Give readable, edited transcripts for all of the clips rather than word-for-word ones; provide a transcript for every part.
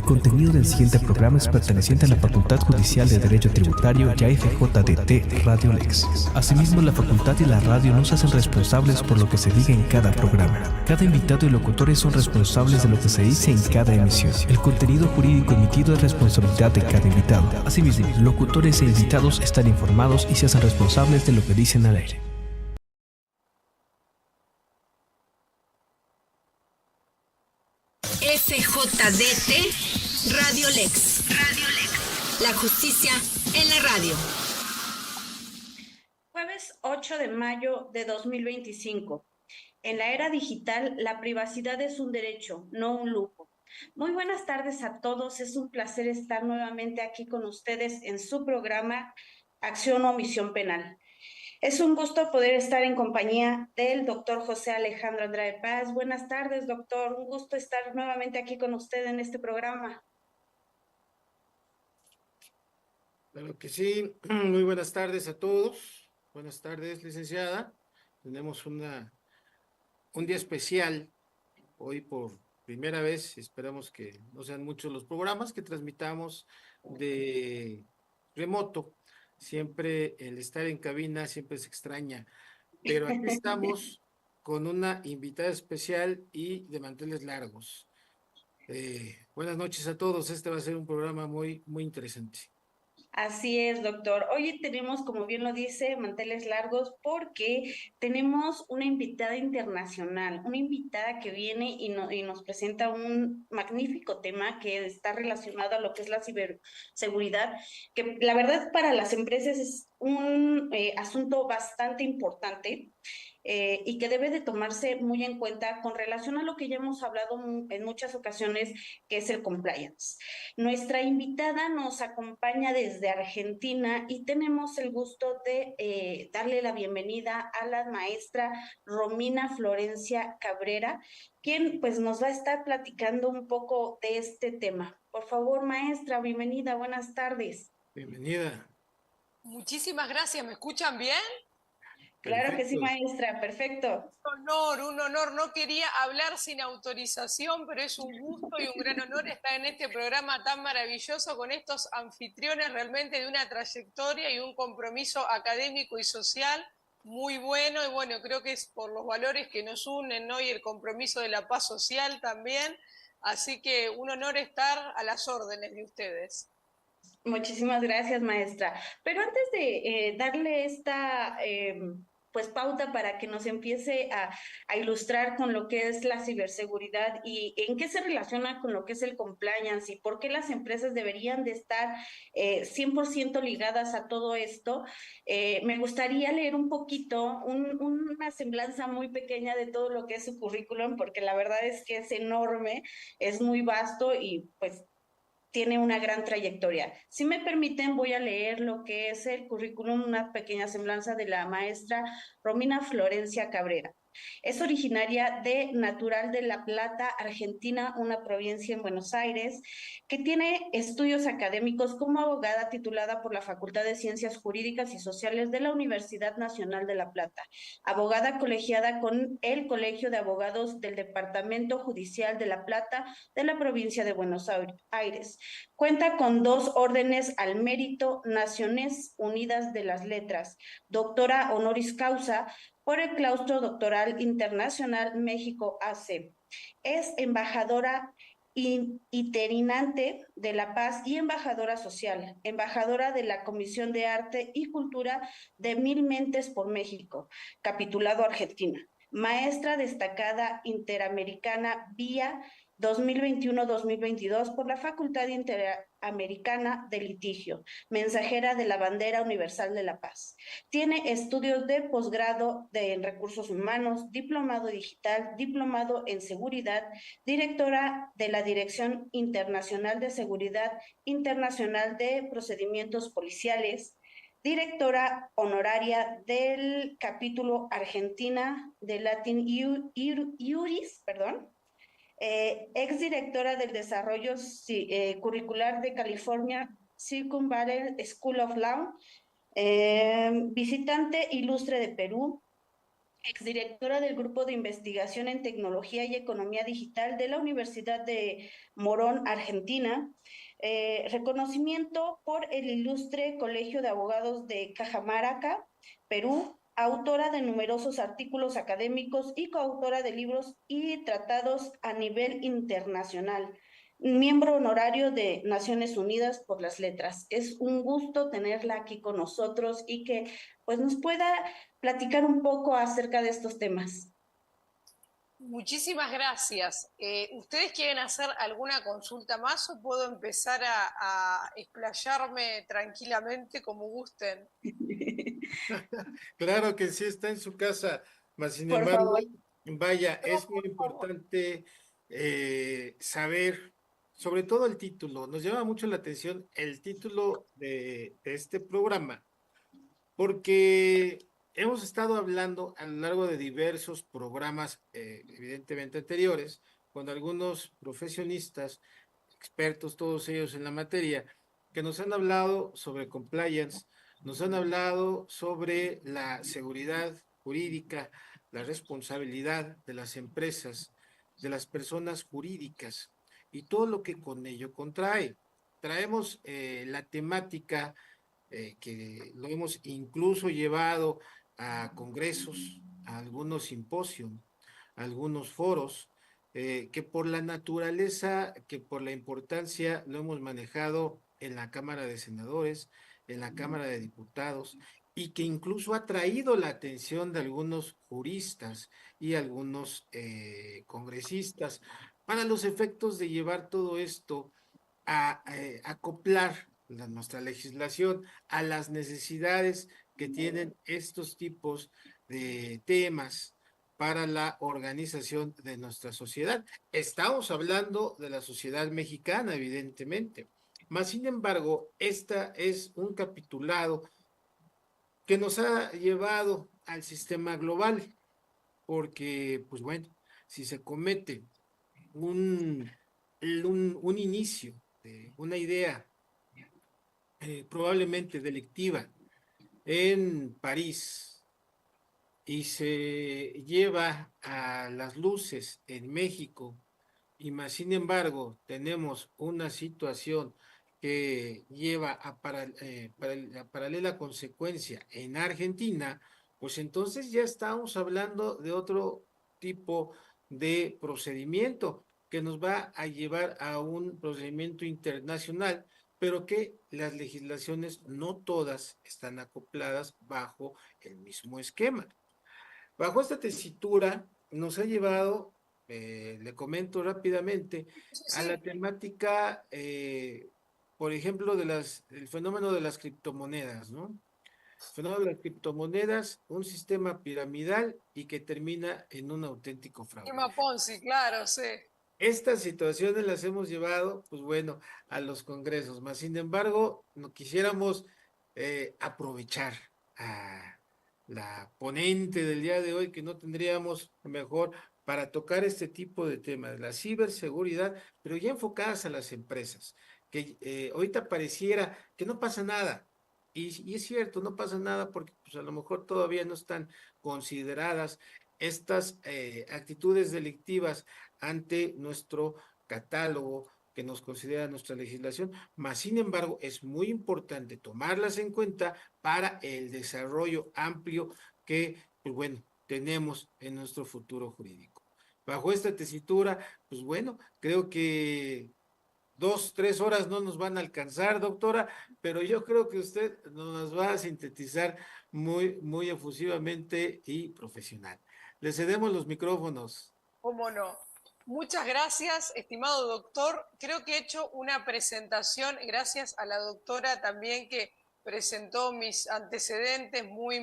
contenido del siguiente programa es perteneciente a la Facultad Judicial de Derecho Tributario y a FJDT Radio Lex. Asimismo, la facultad y la radio no se hacen responsables por lo que se diga en cada programa. Cada invitado y locutores son responsables de lo que se dice en cada emisión. El contenido jurídico emitido es responsabilidad de cada invitado. Asimismo, locutores e invitados están informados y se hacen responsables de lo que dicen al aire. FJDT Radio Lex. Radio Lex. La justicia en la radio. Jueves 8 de mayo de 2025. En la era digital, la privacidad es un derecho, no un lujo. Muy buenas tardes a todos. Es un placer estar nuevamente aquí con ustedes en su programa Acción o Omisión Penal. Es un gusto poder estar en compañía del doctor José Alejandro Andrade Paz. Buenas tardes, doctor. Un gusto estar nuevamente aquí con usted en este programa. Claro que sí. Muy buenas tardes a todos. Buenas tardes, licenciada. Tenemos un día especial hoy por primera vez. Esperamos que no sean muchos los programas que transmitamos de remoto. Siempre el estar en cabina siempre se extraña, pero aquí estamos con una invitada especial y de manteles largos. Buenas noches a todos. Este va a ser un programa muy interesante. Así es, doctor. Hoy tenemos, como bien lo dice, manteles largos porque tenemos una invitada internacional, una invitada que viene y nos presenta un magnífico tema que está relacionado a lo que es la ciberseguridad, que la verdad para las empresas es un asunto bastante importante. Y que debe de tomarse muy en cuenta con relación a lo que ya hemos hablado en muchas ocasiones, que es el compliance. Nuestra invitada nos acompaña desde Argentina y tenemos el gusto de darle la bienvenida a la maestra Romina Florencia Cabrera, quien pues nos va a estar platicando un poco de este tema. Por favor, maestra, bienvenida, buenas tardes. Bienvenida. Muchísimas gracias, ¿me escuchan bien? Claro que sí, Perfecto. maestra, perfecto. Un honor. No quería hablar sin autorización, pero es un gusto y un gran honor estar en este programa tan maravilloso con estos anfitriones realmente de una trayectoria y un compromiso académico y social muy bueno. Y bueno, creo que es por los valores que nos unen, ¿no? Y el compromiso de la paz social también. Así que un honor estar a las órdenes de ustedes. Muchísimas gracias, maestra. Pero antes de darle esta pues pauta para que nos empiece a ilustrar con lo que es la ciberseguridad y en qué se relaciona con lo que es el compliance y por qué las empresas deberían de estar 100% ligadas a todo esto, me gustaría leer un poquito, una semblanza muy pequeña de todo lo que es su currículum, porque la verdad es que es enorme, es muy vasto y pues tiene una gran trayectoria. Si me permiten, voy a leer lo que es el currículum, una pequeña semblanza de la maestra Romina Florencia Cabrera. Es originaria de Natural de La Plata, Argentina, una provincia en Buenos Aires, que tiene estudios académicos como abogada titulada por la Facultad de Ciencias Jurídicas y Sociales de la Universidad Nacional de La Plata, abogada colegiada con el Colegio de Abogados del Departamento Judicial de La Plata de la provincia de Buenos Aires. Cuenta con 2 órdenes al mérito, Naciones Unidas de las Letras, doctora honoris causa por el Claustro Doctoral Internacional México AC. Es embajadora itinerante de la paz y embajadora social, embajadora de la Comisión de Arte y Cultura de Mil Mentes por México, capitulado Argentina. Maestra destacada interamericana vía 2021-2022 por la Facultad Interamericana de Litigio, mensajera de la Bandera Universal de la Paz. Tiene estudios de posgrado en recursos humanos, diplomado digital, diplomado en seguridad, directora de la Dirección Internacional de Seguridad Internacional de Procedimientos Policiales, directora honoraria del capítulo Argentina de Latin Iuris, exdirectora del desarrollo curricular de California Silicon Valley School of Law, visitante ilustre de Perú, exdirectora del Grupo de Investigación en Tecnología y Economía Digital de la Universidad de Morón, Argentina. Reconocimiento por el Ilustre Colegio de Abogados de Cajamarca, Perú, autora de numerosos artículos académicos y coautora de libros y tratados a nivel internacional. Miembro honorario de Naciones Unidas por las Letras. Es un gusto tenerla aquí con nosotros y que pues nos pueda platicar un poco acerca de estos temas. Muchísimas gracias. ¿Ustedes quieren hacer alguna consulta más o puedo empezar a explayarme tranquilamente como gusten? Claro que sí, está en su casa, mas sin Por embargo, favor. vaya, No, es muy por favor. importante saber, sobre todo el título. Nos llama mucho la atención el título de este programa, porque hemos estado hablando a lo largo de diversos programas, evidentemente anteriores, con algunos profesionistas, expertos, todos ellos en la materia, que nos han hablado sobre compliance, nos han hablado sobre la seguridad jurídica, la responsabilidad de las empresas, de las personas jurídicas y todo lo que con ello contrae. Traemos la temática que lo hemos incluso llevado a congresos, a algunos simposios, a algunos foros, que por la naturaleza, que por la importancia lo hemos manejado en la Cámara de Senadores, en la Cámara de Diputados, y que incluso ha traído la atención de algunos juristas y algunos congresistas para los efectos de llevar todo esto a acoplar nuestra legislación a las necesidades que tienen estos tipos de temas para la organización de nuestra sociedad. Estamos hablando de la sociedad mexicana, evidentemente, mas sin embargo, esta es un capitulado que nos ha llevado al sistema global, porque, pues bueno, si se comete un, un inicio de una idea probablemente delictiva en París y se lleva a las luces en México, y más sin embargo tenemos una situación que lleva a paralela consecuencia en Argentina, pues entonces ya estamos hablando de otro tipo de procedimiento que nos va a llevar a un procedimiento internacional, pero que las legislaciones no todas están acopladas bajo el mismo esquema. Bajo esta tesitura nos ha llevado, le comento rápidamente, Sí, a la sí. temática, por ejemplo, del fenómeno de las criptomonedas, ¿no? El fenómeno de las criptomonedas, un sistema piramidal y que termina en un auténtico fraude. Esquema Ponzi, claro, sí. Estas situaciones las hemos llevado, pues bueno, a los congresos, más sin embargo, no quisiéramos aprovechar a la ponente del día de hoy, que no tendríamos mejor para tocar este tipo de temas, la ciberseguridad, pero ya enfocadas a las empresas, que ahorita pareciera que no pasa nada. Y es cierto, no pasa nada porque pues, a lo mejor todavía no están consideradas estas actitudes delictivas ante nuestro catálogo que nos considera nuestra legislación, mas sin embargo es muy importante tomarlas en cuenta para el desarrollo amplio que, pues bueno, tenemos en nuestro futuro jurídico. Bajo esta tesitura, pues bueno, creo que 2, 3 horas no nos van a alcanzar, doctora, pero yo creo que usted nos va a sintetizar muy, muy efusivamente y profesional. Le cedemos los micrófonos. ¿Cómo no? Muchas gracias, estimado doctor. Creo que he hecho una presentación, gracias a la doctora también que presentó mis antecedentes, muy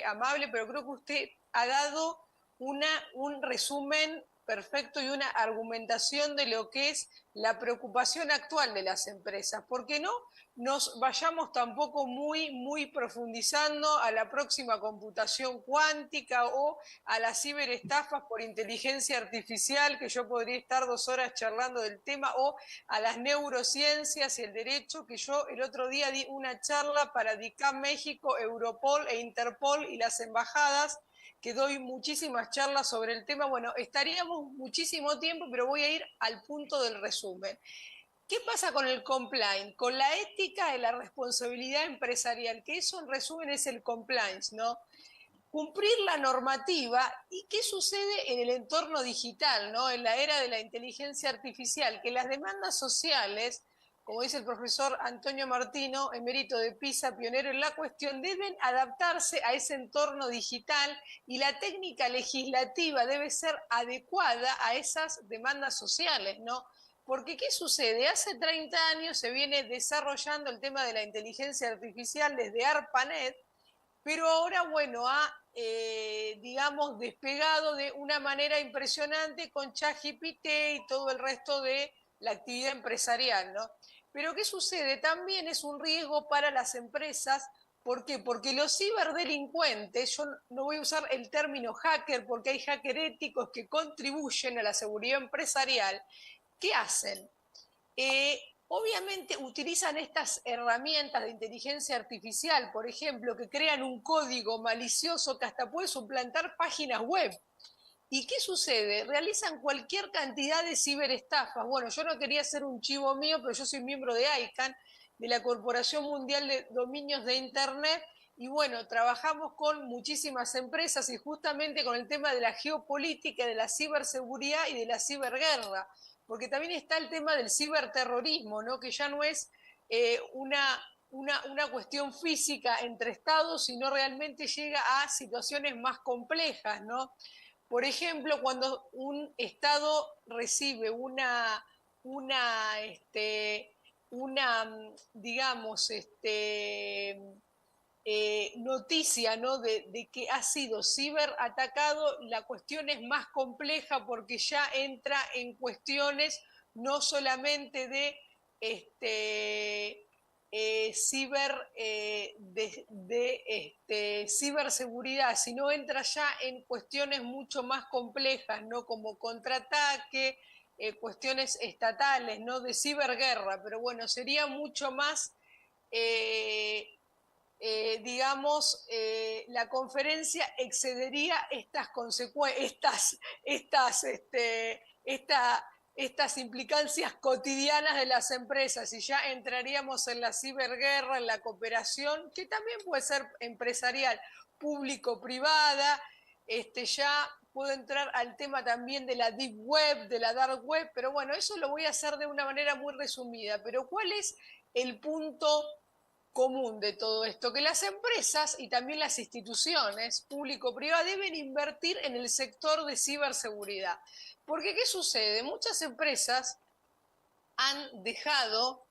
amable, pero creo que usted ha dado un resumen perfecto y una argumentación de lo que es la preocupación actual de las empresas. ¿Por qué no nos vayamos tampoco muy profundizando a la próxima computación cuántica o a las ciberestafas por inteligencia artificial, que yo podría estar 2 horas charlando del tema, o a las neurociencias y el derecho, que yo el otro día di una charla para DICAM México, Europol e Interpol y las embajadas, que doy muchísimas charlas sobre el tema. Bueno, estaríamos muchísimo tiempo, pero voy a ir al punto del resumen. ¿Qué pasa con el compliance? Con la ética y la responsabilidad empresarial, que eso en resumen es el compliance, ¿no? Cumplir la normativa. ¿Y qué sucede en el entorno digital, ¿no? En la era de la inteligencia artificial? Que las demandas sociales, como dice el profesor Antonio Martino, emérito de PISA, pionero en la cuestión, deben adaptarse a ese entorno digital y la técnica legislativa debe ser adecuada a esas demandas sociales, ¿no? Porque ¿qué sucede? Hace 30 años se viene desarrollando el tema de la inteligencia artificial desde ARPANET, pero ahora, bueno, digamos, despegado de una manera impresionante con ChatGPT y todo el resto de la actividad empresarial, ¿no? Pero ¿qué sucede? También es un riesgo para las empresas. ¿Por qué? Porque los ciberdelincuentes, yo no voy a usar el término hacker porque hay hacker éticos que contribuyen a la seguridad empresarial. ¿Qué hacen? Obviamente utilizan estas herramientas de inteligencia artificial, por ejemplo, que crean un código malicioso que hasta puede suplantar páginas web. ¿Y qué sucede? Realizan cualquier cantidad de ciberestafas. Bueno, yo no quería hacer un chivo mío, pero yo soy miembro de ICANN, de la Corporación Mundial de Dominios de Internet, y bueno, trabajamos con muchísimas empresas y justamente con el tema de la geopolítica, de la ciberseguridad y de la ciberguerra, porque también está el tema del ciberterrorismo, ¿no? Que ya no es una cuestión física entre estados, sino realmente llega a situaciones más complejas, ¿no? Por ejemplo, cuando un Estado recibe digamos, noticia, ¿no? de que ha sido ciberatacado, la cuestión es más compleja porque ya entra en cuestiones no solamente de ciberseguridad, sino entra ya en cuestiones mucho más complejas, ¿no? Como contraataque, cuestiones estatales, ¿no? De ciberguerra, pero bueno, sería mucho más, digamos, la conferencia excedería estas implicancias cotidianas de las empresas y ya entraríamos en la ciberguerra, en la cooperación, que también puede ser empresarial, público-privada, ya puedo entrar al tema también de la deep web, de la dark web, pero bueno, eso lo voy a hacer de una manera muy resumida. Pero ¿cuál es el punto común de todo esto? Que las empresas y también las instituciones público-privadas deben invertir en el sector de ciberseguridad. Porque ¿qué sucede? Muchas empresas han dejado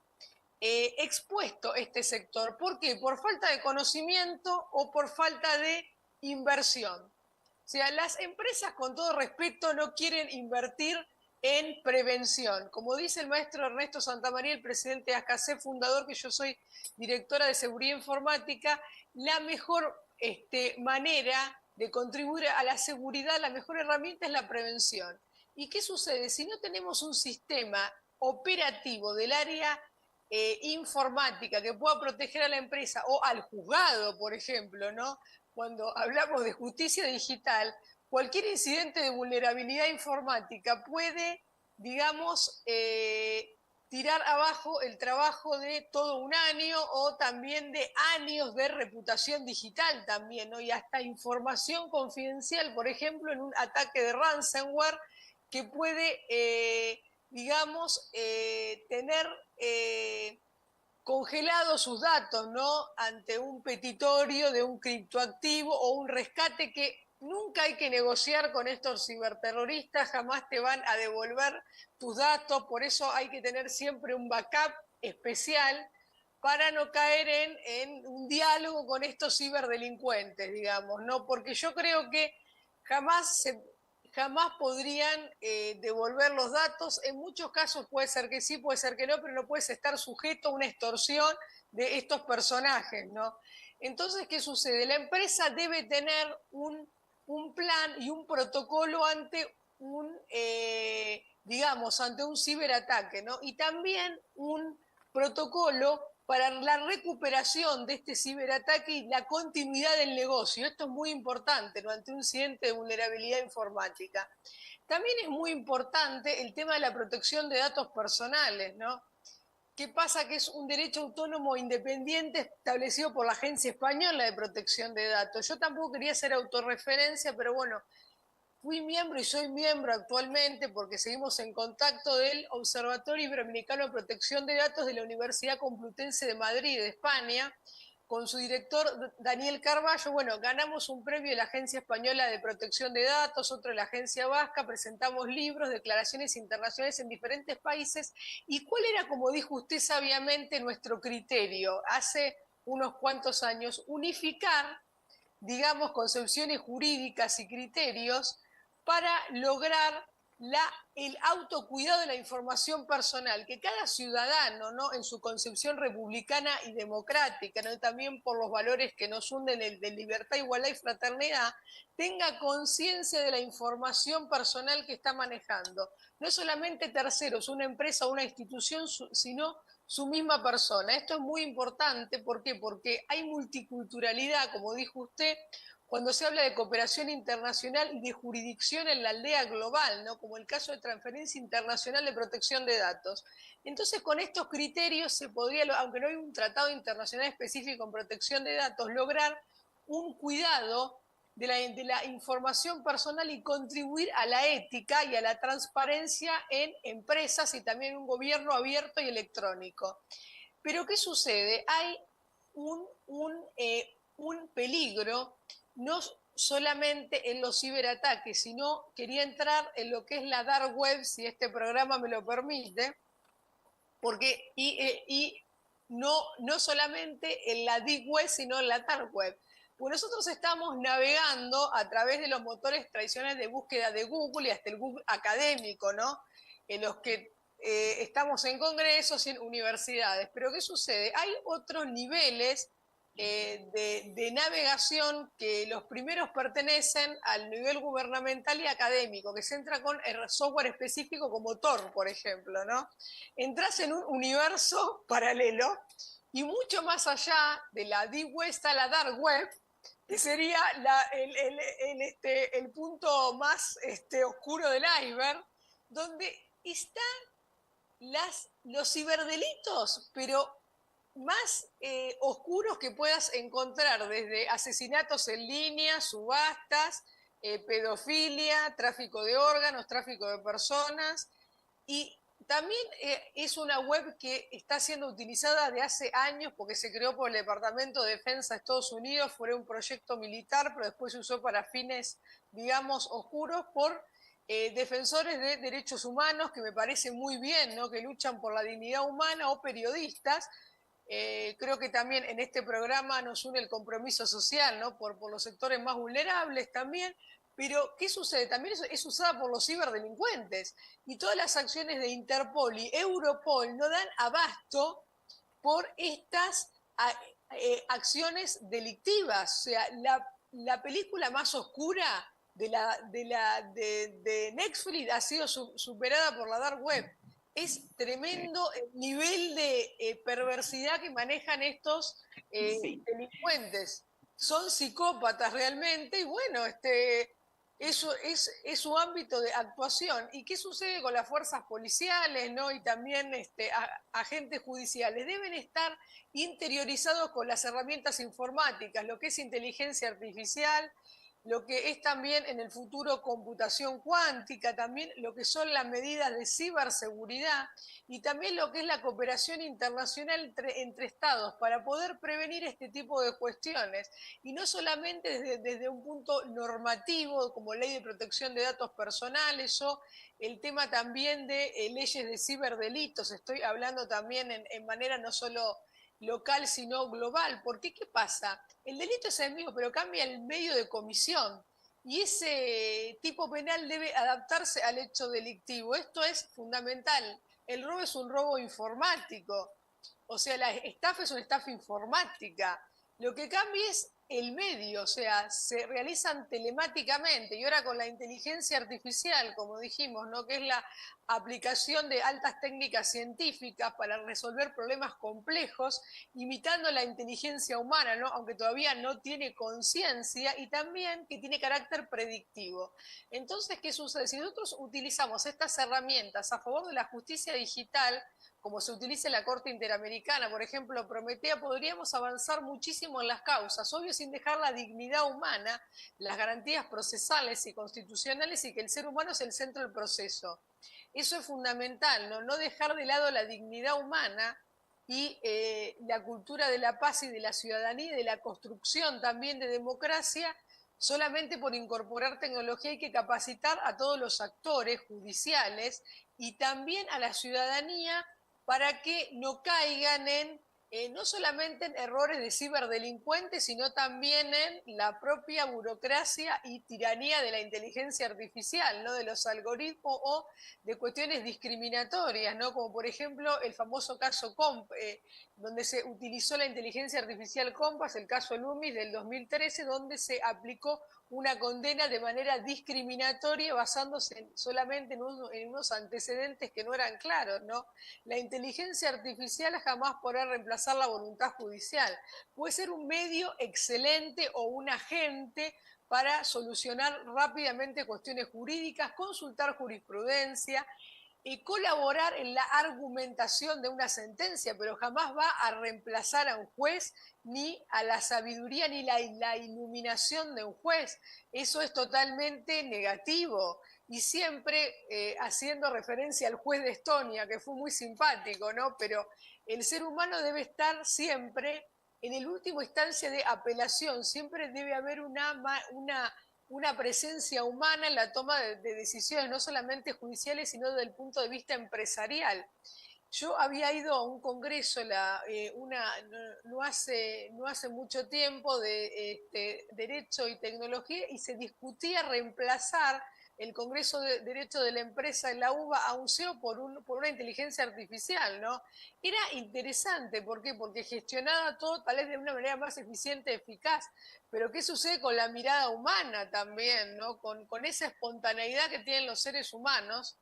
expuesto este sector. ¿Por qué? Por falta de conocimiento o por falta de inversión. O sea, las empresas, con todo respeto, no quieren invertir en prevención. Como dice el maestro Ernesto Santamaría, el presidente de ASCACEP, fundador, que yo soy directora de seguridad informática, la mejor manera de contribuir a la seguridad, la mejor herramienta es la prevención. ¿Y qué sucede? Si no tenemos un sistema operativo del área informática que pueda proteger a la empresa o al juzgado, por ejemplo, ¿no? Cuando hablamos de justicia digital, cualquier incidente de vulnerabilidad informática puede, digamos, tirar abajo el trabajo de todo un año o también de años de reputación digital también, ¿no? Y hasta información confidencial, por ejemplo, en un ataque de ransomware que puede, digamos, tener congelados sus datos, ¿no? Ante un petitorio de un criptoactivo o un rescate que nunca hay que negociar con estos ciberterroristas, jamás te van a devolver tus datos, por eso hay que tener siempre un backup especial para no caer en un diálogo con estos ciberdelincuentes, digamos, ¿no? Porque yo creo que jamás podrían devolver los datos. En muchos casos puede ser que sí, puede ser que no, pero no puedes estar sujeto a una extorsión de estos personajes, ¿no? Entonces, ¿qué sucede? La empresa debe tener un plan y un protocolo ante digamos, ante un ciberataque, ¿no? Y también un protocolo para la recuperación de este ciberataque y la continuidad del negocio. Esto es muy importante, ¿no?, ante un incidente de vulnerabilidad informática. También es muy importante el tema de la protección de datos personales, ¿no? ¿Qué pasa? Que es un derecho autónomo independiente establecido por la Agencia Española de Protección de Datos. Yo tampoco quería hacer autorreferencia, pero bueno, fui miembro y soy miembro actualmente porque seguimos en contacto del Observatorio Iberoamericano de Protección de Datos de la Universidad Complutense de Madrid, de España, con su director Daniel Carballo. Bueno, ganamos un premio de la Agencia Española de Protección de Datos, otro de la Agencia Vasca, presentamos libros, declaraciones internacionales en diferentes países. ¿Y cuál era, como dijo usted sabiamente, nuestro criterio hace unos cuantos años? Unificar, digamos, concepciones jurídicas y criterios para lograr el autocuidado de la información personal, que cada ciudadano, ¿no?, en su concepción republicana y democrática, ¿no?, también por los valores que nos unen de libertad, igualdad y fraternidad, tenga conciencia de la información personal que está manejando. No solamente terceros, una empresa o una institución, sino su misma persona. Esto es muy importante. ¿Por qué? Porque hay multiculturalidad, como dijo usted, cuando se habla de cooperación internacional y de jurisdicción en la aldea global, ¿no?, como el caso de transferencia internacional de protección de datos. Entonces, con estos criterios se podría, aunque no hay un tratado internacional específico en protección de datos, lograr un cuidado de la información personal y contribuir a la ética y a la transparencia en empresas y también en un gobierno abierto y electrónico. Pero ¿qué sucede? Hay un peligro, no solamente en los ciberataques, sino quería entrar en lo que es la dark web, si este programa me lo permite, porque no solamente en la deep web, sino en la dark web. Pues nosotros estamos navegando a través de los motores tradicionales de búsqueda de Google y hasta el Google académico, ¿no?, en los que estamos en congresos y en universidades. Pero ¿qué sucede? Hay otros niveles de navegación, que los primeros pertenecen al nivel gubernamental y académico, que se entra con el software específico como Tor, por ejemplo, ¿no? Entras en un universo paralelo y mucho más allá de la deep web está la dark web, que sería el punto más oscuro del iceberg, donde están los ciberdelitos, pero más oscuros que puedas encontrar, desde asesinatos en línea, subastas, pedofilia, tráfico de órganos, tráfico de personas. Y también es una web que está siendo utilizada de hace años porque se creó por el Departamento de Defensa de Estados Unidos, fue un proyecto militar, pero después se usó para fines, digamos, oscuros por defensores de derechos humanos, que me parece muy bien, ¿no?, que luchan por la dignidad humana, o periodistas. Creo que también en este programa nos une el compromiso social, ¿no?, por los sectores más vulnerables también. Pero ¿qué sucede? También es usada por los ciberdelincuentes, y todas las acciones de Interpol y Europol no dan abasto por estas acciones delictivas. O sea, la película más oscura de Netflix ha sido superada por la dark web. Es tremendo el nivel de perversidad que manejan estos delincuentes. Son psicópatas realmente, y bueno, eso es su ámbito de actuación. ¿Y qué sucede con las fuerzas policiales, ¿no?, y también agentes judiciales? Deben estar interiorizados con las herramientas informáticas, lo que es inteligencia artificial, lo que es también en el futuro computación cuántica, también lo que son las medidas de ciberseguridad, y también lo que es la cooperación internacional entre estados para poder prevenir este tipo de cuestiones. Y no solamente desde un punto normativo, como ley de protección de datos personales, o el tema también de leyes de ciberdelitos. Estoy hablando también en manera no solo local, sino global. Porque ¿qué pasa? El delito es el mismo, pero cambia el medio de comisión, y ese tipo penal debe adaptarse al hecho delictivo. Esto es fundamental. El robo es un robo informático, o sea, la estafa es una estafa informática. Lo que cambia es el medio, o sea, se realizan telemáticamente y ahora con la inteligencia artificial, como dijimos, ¿no? Que es la aplicación de altas técnicas científicas para resolver problemas complejos, imitando la inteligencia humana, ¿no? Aunque todavía no tiene conciencia y también que tiene carácter predictivo. Entonces, ¿qué sucede? Si nosotros utilizamos estas herramientas a favor de la justicia digital, como se utiliza en la Corte Interamericana, por ejemplo, Prometea, podríamos avanzar muchísimo en las causas, obvio sin dejar la dignidad humana, las garantías procesales y constitucionales y que el ser humano es el centro del proceso. Eso es fundamental, ¿no? No dejar de lado la dignidad humana y la cultura de la paz y de la ciudadanía y de la construcción también de democracia. Solamente por incorporar tecnología hay que capacitar a todos los actores judiciales y también a la ciudadanía para que no caigan en no solamente en errores de ciberdelincuentes, sino también en la propia burocracia y tiranía de la inteligencia artificial, ¿no? De los algoritmos o de cuestiones discriminatorias, ¿no? Como por ejemplo el famoso caso donde se utilizó la inteligencia artificial Compass, el caso Loomis del 2013, donde se aplicó una condena de manera discriminatoria basándose solamente en unos antecedentes que no eran claros, ¿no? La inteligencia artificial jamás podrá reemplazar la voluntad judicial. Puede ser un medio excelente o un agente para solucionar rápidamente cuestiones jurídicas, consultar jurisprudencia y colaborar en la argumentación de una sentencia, pero jamás va a reemplazar a un juez, ni a la sabiduría, ni la iluminación de un juez. Eso es totalmente negativo. Y siempre haciendo referencia al juez de Estonia, que fue muy simpático, ¿no? Pero el ser humano debe estar siempre en el último instancia de apelación, siempre debe haber una presencia humana en la toma de decisiones, no solamente judiciales, sino desde el punto de vista empresarial. Yo había ido a un congreso no hace mucho tiempo de Derecho y Tecnología y se discutía reemplazar el Congreso de Derecho de la Empresa en la UBA a un CEO por una inteligencia artificial, ¿no? Era interesante, ¿por qué? Porque gestionaba todo tal vez de una manera más eficiente y eficaz, pero ¿qué sucede con la mirada humana también, ¿no? Con esa espontaneidad que tienen los seres humanos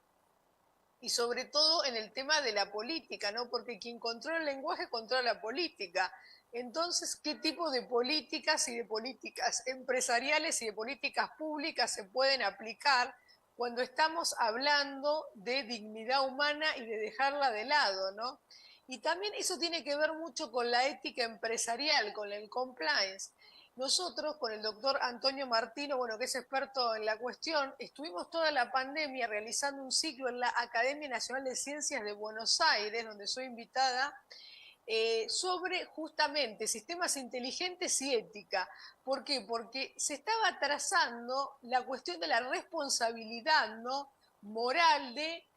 y sobre todo en el tema de la política, ¿no? Porque quien controla el lenguaje controla la política. Entonces, ¿qué tipo de políticas y de políticas empresariales y de políticas públicas se pueden aplicar cuando estamos hablando de dignidad humana y de dejarla de lado, ¿no? Y también eso tiene que ver mucho con la ética empresarial, con el compliance. Nosotros, con el doctor Antonio Martino, bueno, que es experto en la cuestión, estuvimos toda la pandemia realizando un ciclo en la Academia Nacional de Ciencias de Buenos Aires, donde soy invitada, sobre justamente sistemas inteligentes y ética. ¿Por qué? Porque se estaba trazando la cuestión de la responsabilidad, ¿no?, moral de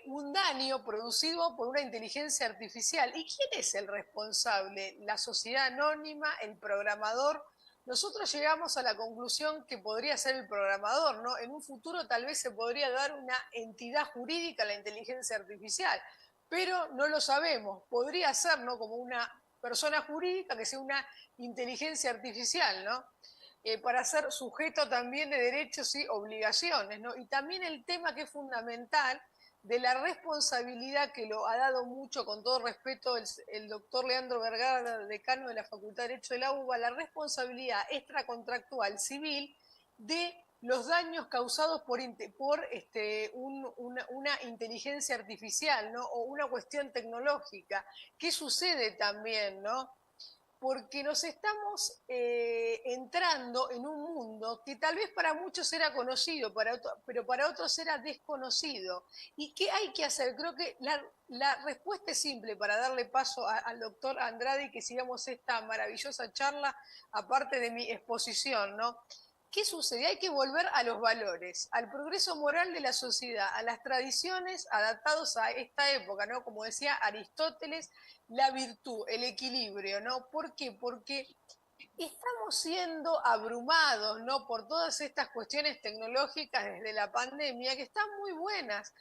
un daño producido por una inteligencia artificial. ¿Y quién es el responsable? ¿La sociedad anónima? ¿El programador? Nosotros llegamos a la conclusión que podría ser el programador, ¿no? En un futuro tal vez se podría dar una entidad jurídica a la inteligencia artificial, pero no lo sabemos. Podría ser, ¿no?, como una persona jurídica que sea una inteligencia artificial, ¿no? Para ser sujeto también de derechos y obligaciones, ¿no? Y también el tema que es fundamental de la responsabilidad que lo ha dado mucho, con todo respeto, el doctor Leandro Vergara, decano de la Facultad de Derecho de la UBA, la responsabilidad extracontractual civil de los daños causados por una inteligencia artificial, ¿no?, o una cuestión tecnológica. ¿Qué sucede también, no? Porque nos estamos entrando en un mundo que tal vez para muchos era conocido, pero para otros era desconocido. ¿Y qué hay que hacer? Creo que la respuesta es simple, para darle paso al doctor Andrade y que sigamos esta maravillosa charla, aparte de mi exposición, ¿no? ¿Qué sucede? Hay que volver a los valores, al progreso moral de la sociedad, a las tradiciones adaptados a esta época, ¿no? Como decía Aristóteles, la virtud, el equilibrio, ¿no? ¿Por qué? Porque estamos siendo abrumados, ¿no?, por todas estas cuestiones tecnológicas desde la pandemia, que están muy buenas.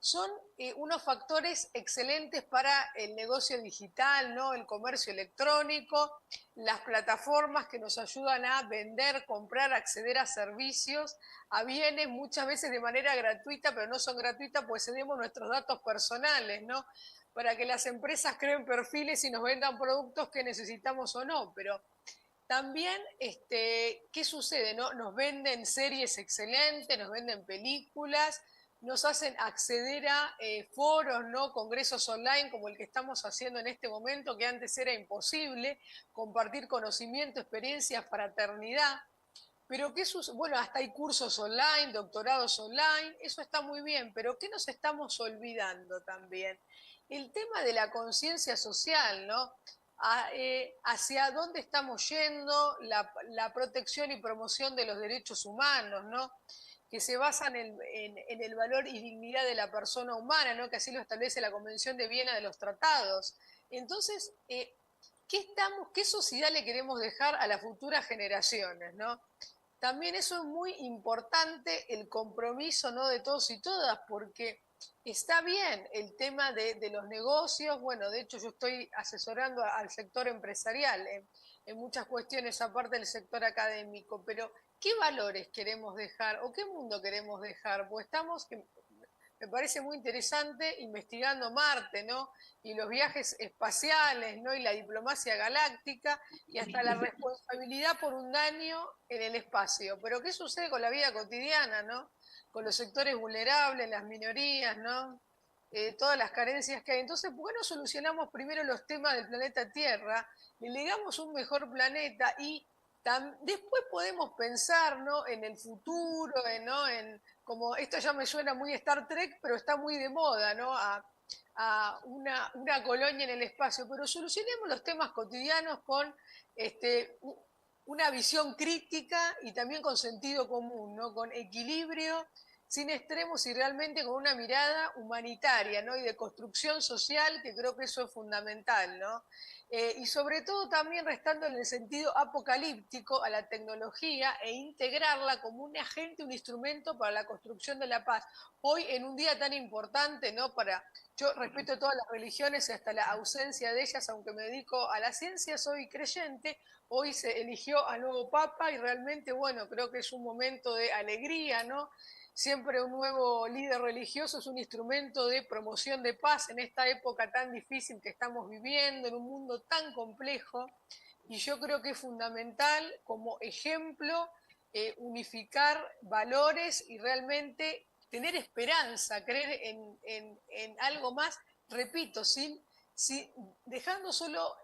son unos factores excelentes para el negocio digital, ¿no? El comercio electrónico, las plataformas que nos ayudan a vender, comprar, acceder a servicios, a bienes, muchas veces de manera gratuita, pero no son gratuitas, pues cedemos nuestros datos personales, ¿no? Para que las empresas creen perfiles y nos vendan productos que necesitamos o no, pero también, ¿qué sucede? ¿No? Nos venden series excelentes, nos venden películas, nos hacen acceder a foros, ¿no? Congresos online como el que estamos haciendo en este momento, que antes era imposible, compartir conocimiento, experiencia, fraternidad. Pero ¿qué sucede? Bueno, hasta hay cursos online, doctorados online, eso está muy bien, pero ¿qué nos estamos olvidando también? El tema de la conciencia social, ¿no? Hacia dónde estamos yendo, la protección y promoción de los derechos humanos, ¿no? Que se basan en el valor y dignidad de la persona humana, ¿no? Que así lo establece la Convención de Viena de los Tratados. Entonces, ¿qué sociedad le queremos dejar a las futuras generaciones, ¿no? También eso es muy importante, el compromiso, ¿no? De todos y todas, porque está bien el tema de los negocios. Bueno, de hecho yo estoy asesorando al sector empresarial en muchas cuestiones, aparte del sector académico, pero ¿qué valores queremos dejar o qué mundo queremos dejar? Pues estamos, me parece muy interesante, investigando Marte, ¿no? Y los viajes espaciales, ¿no? Y la diplomacia galáctica, y hasta la responsabilidad por un daño en el espacio. Pero ¿qué sucede con la vida cotidiana, ¿no? Con los sectores vulnerables, las minorías, ¿no? Todas las carencias que hay. Entonces, ¿por qué no solucionamos primero los temas del planeta Tierra? Le legamos un mejor planeta y después podemos pensar, ¿no? En el futuro, ¿no? Como esto ya me suena muy Star Trek, pero está muy de moda, ¿no? A una colonia en el espacio. Pero solucionemos los temas cotidianos con una visión crítica y también con sentido común, ¿no? Con equilibrio, sin extremos y realmente con una mirada humanitaria, ¿no? Y de construcción social, que creo que eso es fundamental, ¿no? Y sobre todo también restando en el sentido apocalíptico a la tecnología e integrarla como un agente, un instrumento para la construcción de la paz. Hoy, en un día tan importante, ¿no? Yo respeto todas las religiones y hasta la ausencia de ellas, aunque me dedico a la ciencia, soy creyente. Hoy se eligió al nuevo Papa y realmente, bueno, creo que es un momento de alegría, ¿no? Siempre un nuevo líder religioso es un instrumento de promoción de paz en esta época tan difícil que estamos viviendo, en un mundo tan complejo. Y yo creo que es fundamental, como ejemplo, unificar valores y realmente tener esperanza, creer en algo más, repito, dejando solo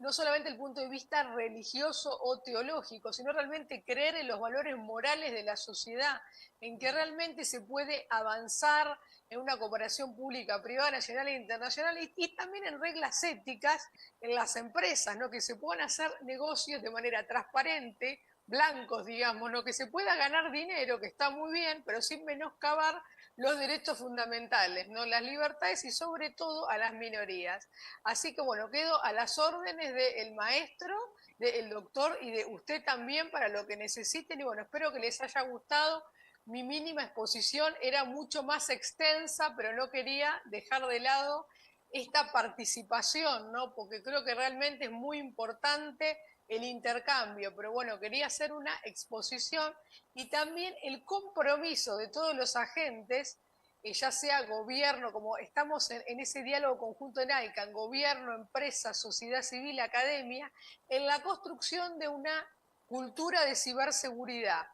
no solamente el punto de vista religioso o teológico, sino realmente creer en los valores morales de la sociedad, en que realmente se puede avanzar en una cooperación pública, privada, nacional e internacional, y también en reglas éticas en las empresas, ¿no? Que se puedan hacer negocios de manera transparente, blancos, digamos, ¿no? Que se pueda ganar dinero, que está muy bien, pero sin menoscabar los derechos fundamentales, ¿no? Las libertades y sobre todo a las minorías. Así que bueno, quedo a las órdenes del maestro, del doctor y de usted también para lo que necesiten. Y bueno, espero que les haya gustado. Mi mínima exposición era mucho más extensa, pero no quería dejar de lado esta participación, ¿no? Porque creo que realmente es muy importante el intercambio, pero bueno, quería hacer una exposición y también el compromiso de todos los agentes, ya sea gobierno, como estamos en ese diálogo conjunto en ICANN, gobierno, empresa, sociedad civil, academia, en la construcción de una cultura de ciberseguridad.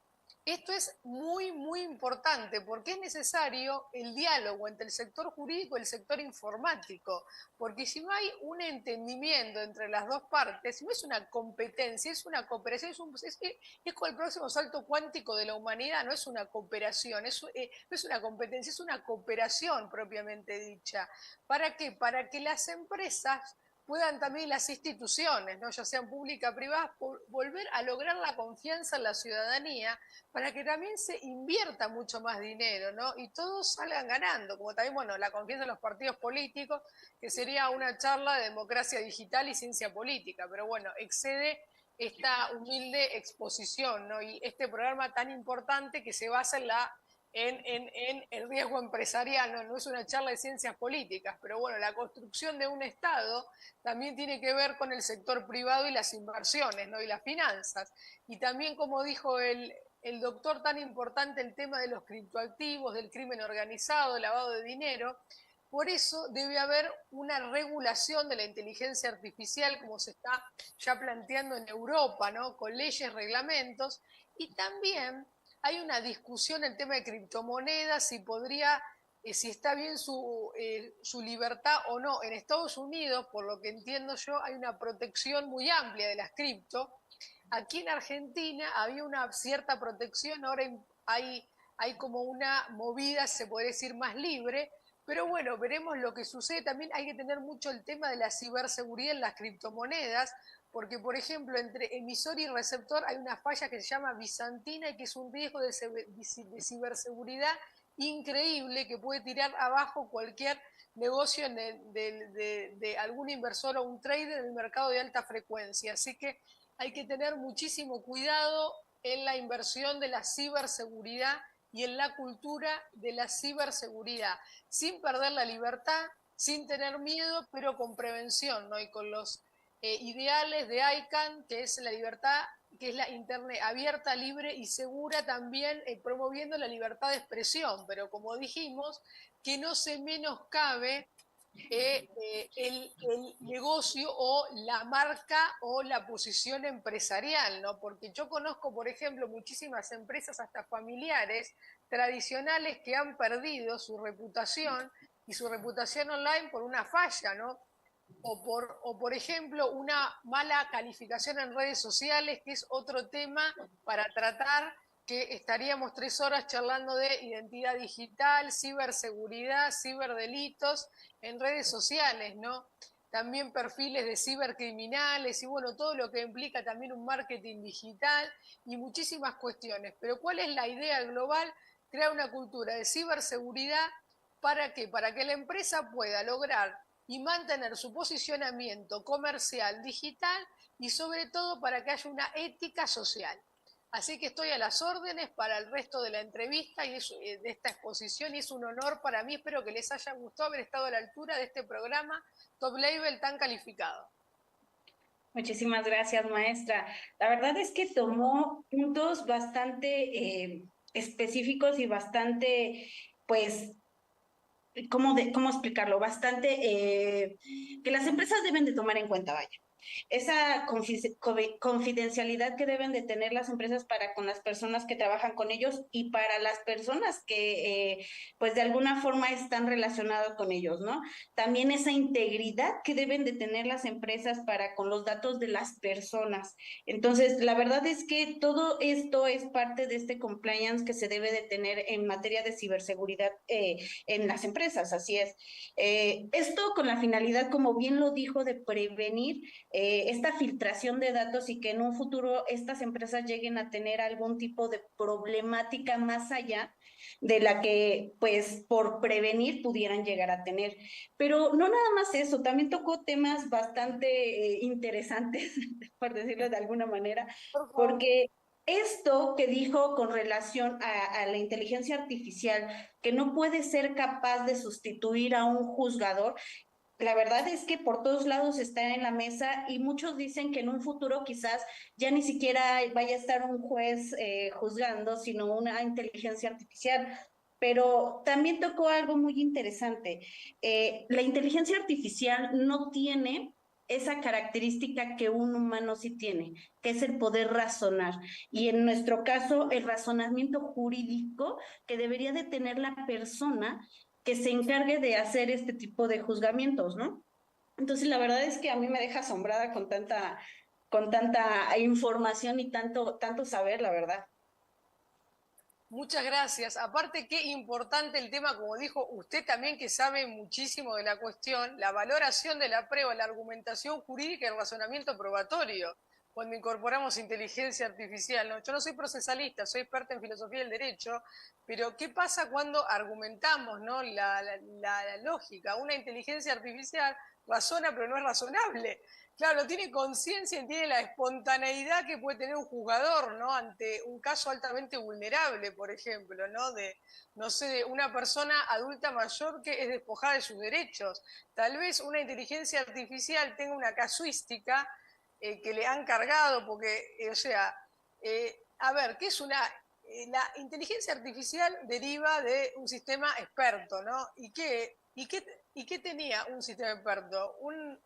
Esto es muy, muy importante porque es necesario el diálogo entre el sector jurídico y el sector informático, porque si no hay un entendimiento entre las dos partes, no es una competencia, es una cooperación, es con el próximo salto cuántico de la humanidad, no es una cooperación, no es una competencia, es una cooperación propiamente dicha. ¿Para qué? Para que las empresas puedan también las instituciones, ¿no? Ya sean públicas o privadas, volver a lograr la confianza en la ciudadanía para que también se invierta mucho más dinero, ¿no? Y todos salgan ganando, como también, bueno, la confianza en los partidos políticos, que sería una charla de democracia digital y ciencia política, pero bueno, excede esta humilde exposición, ¿no? Y este programa tan importante que se basa en la en el riesgo empresarial, no es una charla de ciencias políticas, pero bueno, la construcción de un Estado también tiene que ver con el sector privado y las inversiones, ¿no? Y las finanzas. Y también, como dijo el doctor, tan importante el tema de los criptoactivos, del crimen organizado, lavado de dinero. Por eso debe haber una regulación de la inteligencia artificial, como se está ya planteando en Europa, ¿no? Con leyes, reglamentos, y también hay una discusión en el tema de criptomonedas, si está bien su libertad o no. En Estados Unidos, por lo que entiendo yo, hay una protección muy amplia de las cripto. Aquí en Argentina había una cierta protección, ahora hay como una movida, se puede decir, más libre, pero bueno, veremos lo que sucede. También hay que tener mucho el tema de la ciberseguridad en las criptomonedas, porque, por ejemplo, entre emisor y receptor hay una falla que se llama bizantina y que es un riesgo de ciberseguridad increíble que puede tirar abajo cualquier negocio de algún inversor o un trader en el mercado de alta frecuencia. Así que hay que tener muchísimo cuidado en la inversión de la ciberseguridad y en la cultura de la ciberseguridad, sin perder la libertad, sin tener miedo, pero con prevención, ¿no? Y con los ideales de ICANN, que es la libertad, que es la Internet abierta, libre y segura, también promoviendo la libertad de expresión, pero como dijimos, que no se menoscabe el negocio o la marca o la posición empresarial, ¿no? Porque yo conozco, por ejemplo, muchísimas empresas, hasta familiares, tradicionales, que han perdido su reputación y su reputación online por una falla, ¿no? O por ejemplo, una mala calificación en redes sociales, que es otro tema para tratar, que estaríamos 3 horas charlando de identidad digital, ciberseguridad, ciberdelitos en redes sociales, ¿no? También perfiles de cibercriminales y bueno, todo lo que implica también un marketing digital y muchísimas cuestiones. Pero ¿cuál es la idea global? Crear una cultura de ciberseguridad. ¿Para qué? Para que la empresa pueda lograr y mantener su posicionamiento comercial digital y sobre todo para que haya una ética social. Así que estoy a las órdenes para el resto de la entrevista y de esta exposición, y es un honor para mí. Espero que les haya gustado haber estado a la altura de este programa Top Level tan calificado. Muchísimas gracias, maestra. La verdad es que tomó puntos bastante específicos y bastante, pues, ¿cómo explicarlo? Bastante que las empresas deben de tomar en cuenta, vaya. Esa confidencialidad que deben de tener las empresas para con las personas que trabajan con ellos y para las personas que pues de alguna forma están relacionadas con ellos, ¿no? También esa integridad que deben de tener las empresas para con los datos de las personas. Entonces, la verdad es que todo esto es parte de este compliance que se debe de tener en materia de ciberseguridad en las empresas, así es. Esto con la finalidad, como bien lo dijo, de prevenir esta filtración de datos y que en un futuro estas empresas lleguen a tener algún tipo de problemática más allá de la que, pues, por prevenir pudieran llegar a tener. Pero no nada más eso, también tocó temas bastante interesantes, por decirlo de alguna manera, porque esto que dijo con relación a la inteligencia artificial, que no puede ser capaz de sustituir a un juzgador, la verdad es que por todos lados está en la mesa y muchos dicen que en un futuro quizás ya ni siquiera vaya a estar un juez juzgando, sino una inteligencia artificial. Pero también tocó algo muy interesante. La inteligencia artificial no tiene esa característica que un humano sí tiene, que es el poder razonar. Y en nuestro caso, el razonamiento jurídico que debería de tener la persona que se encargue de hacer este tipo de juzgamientos, ¿no? Entonces, la verdad es que a mí me deja asombrada con tanta información y tanto saber, la verdad. Muchas gracias. Aparte, qué importante el tema, como dijo usted también, que sabe muchísimo de la cuestión, la valoración de la prueba, la argumentación jurídica y el razonamiento probatorio, cuando incorporamos inteligencia artificial, ¿no? Yo no soy procesalista, soy experta en filosofía del derecho, pero ¿qué pasa cuando argumentamos, ¿no? la lógica? Una inteligencia artificial razona pero no es razonable. Claro, no tiene conciencia y tiene la espontaneidad que puede tener un jugador, ¿no? Ante un caso altamente vulnerable, por ejemplo, ¿no? De, no sé, de una persona adulta mayor que es despojada de sus derechos. Tal vez una inteligencia artificial tenga una casuística que le han cargado, porque, o sea, a ver, ¿qué es una...? La inteligencia artificial deriva de un sistema experto, ¿no? ¿Y qué tenía un sistema experto? Un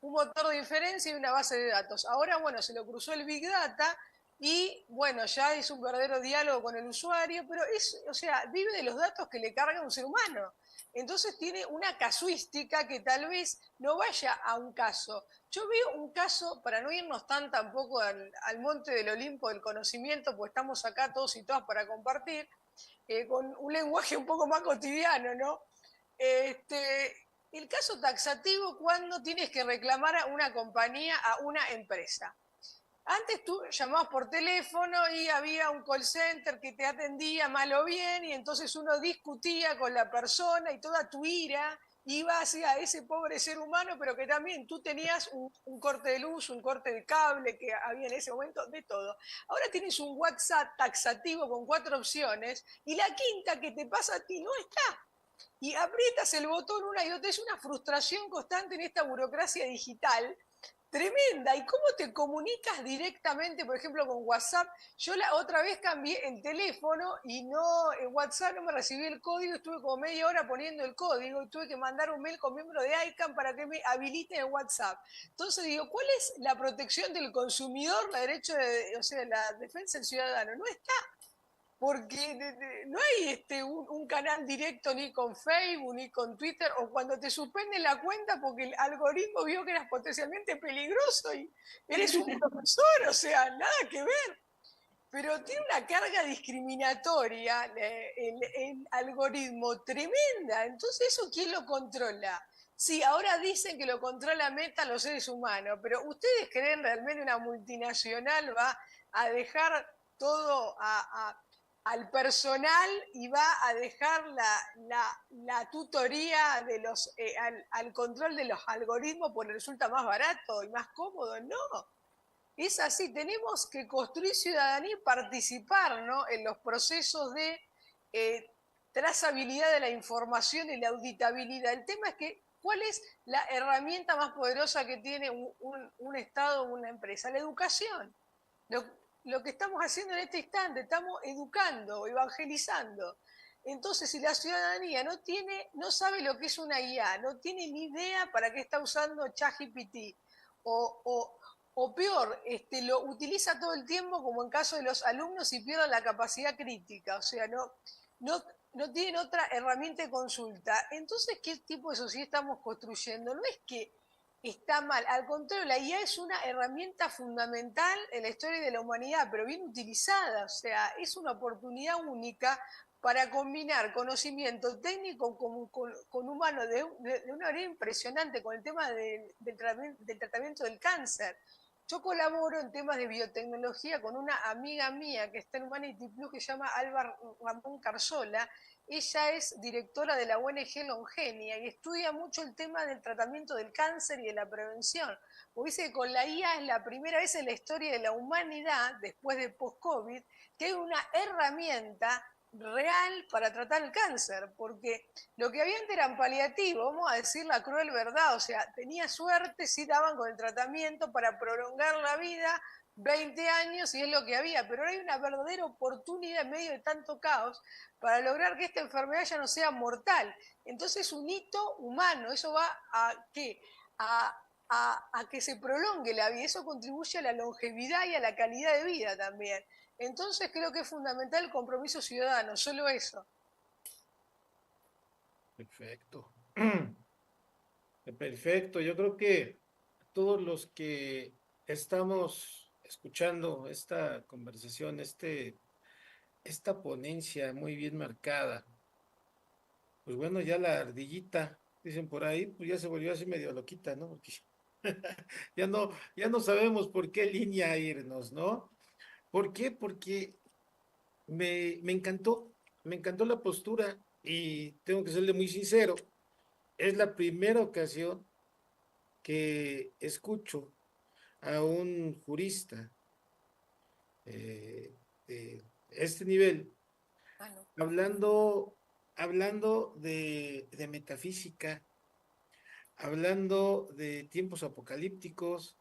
motor de inferencia y una base de datos. Ahora, bueno, se lo cruzó el Big Data y, bueno, ya es un verdadero diálogo con el usuario, pero es, o sea, vive de los datos que le carga un ser humano. Entonces tiene una casuística que tal vez no vaya a un caso. Yo veo un caso, para no irnos tampoco al monte del Olimpo del conocimiento, pues estamos acá todos y todas para compartir, con un lenguaje un poco más cotidiano, ¿no? El caso taxativo cuando tienes que reclamar a una compañía, a una empresa. Antes tú llamabas por teléfono y había un call center que te atendía mal o bien y entonces uno discutía con la persona y toda tu ira iba hacia ese pobre ser humano, pero que también tú tenías un corte de luz, un corte de cable que había en ese momento, de todo. Ahora tienes un WhatsApp taxativo con 4 opciones y la quinta que te pasa a ti no está. Y aprietas el botón una y otra, es una frustración constante en esta burocracia digital tremenda. ¿Y cómo te comunicas directamente, por ejemplo, con WhatsApp? Yo la otra vez cambié el teléfono y no, en WhatsApp no me recibí el código, estuve como media hora poniendo el código y tuve que mandar un mail con miembro de ICANN para que me habiliten el WhatsApp. Entonces digo, ¿cuál es la protección del consumidor, la derecho o sea, la defensa del ciudadano? No está, porque no hay un canal directo ni con Facebook ni con Twitter, o cuando te suspenden la cuenta porque el algoritmo vio que eras potencialmente peligroso y eres un profesor, o sea, nada que ver. Pero tiene una carga discriminatoria el algoritmo tremenda. Entonces, ¿eso quién lo controla? Sí, ahora dicen que lo controla Meta los seres humanos, pero ¿ustedes creen realmente una multinacional va a dejar todo al personal y va a dejar la tutoría de al control de los algoritmos porque resulta más barato y más cómodo? No, es así, tenemos que construir ciudadanía y participar, ¿no?, en los procesos de trazabilidad de la información y la auditabilidad. El tema es que, ¿cuál es la herramienta más poderosa que tiene un Estado o una empresa? La educación. Lo que estamos haciendo en este instante, estamos educando, evangelizando. Entonces, si la ciudadanía no sabe lo que es una IA, no tiene ni idea para qué está usando ChatGPT, o peor, lo utiliza todo el tiempo, como en caso de los alumnos, y pierden la capacidad crítica, o sea, no tienen otra herramienta de consulta. Entonces, ¿qué tipo de sociedad estamos construyendo? No es que está mal, al contrario, la IA es una herramienta fundamental en la historia de la humanidad, pero bien utilizada, o sea, es una oportunidad única para combinar conocimiento técnico con humano de una manera impresionante con el tema del tratamiento del cáncer. Yo colaboro en temas de biotecnología con una amiga mía que está en Humanity Plus que se llama Alba Ramón Carzola. Ella es directora de la ONG Longenia y estudia mucho el tema del tratamiento del cáncer y de la prevención. Porque dice que con la IA es la primera vez en la historia de la humanidad, después de post-COVID, que hay una herramienta real para tratar el cáncer, porque lo que había antes eran paliativos, vamos a decir la cruel verdad, o sea, tenía suerte si daban con el tratamiento para prolongar la vida 20 años y es lo que había, pero ahora hay una verdadera oportunidad en medio de tanto caos para lograr que esta enfermedad ya no sea mortal. Entonces es un hito humano, eso va a ¿qué? A que se prolongue la vida, eso contribuye a la longevidad y a la calidad de vida también. Entonces creo que es fundamental el compromiso ciudadano, solo eso. Perfecto. Perfecto. Yo creo que todos los que estamos escuchando esta conversación, esta ponencia muy bien marcada, pues bueno, ya la ardillita, dicen por ahí, pues ya se volvió así medio loquita, ¿no? Porque ya no sabemos por qué línea irnos, ¿no? ¿Por qué? Porque me encantó la postura y tengo que serle muy sincero. Es la primera ocasión que escucho a un jurista de este nivel Ah, no. hablando de metafísica, hablando de tiempos apocalípticos,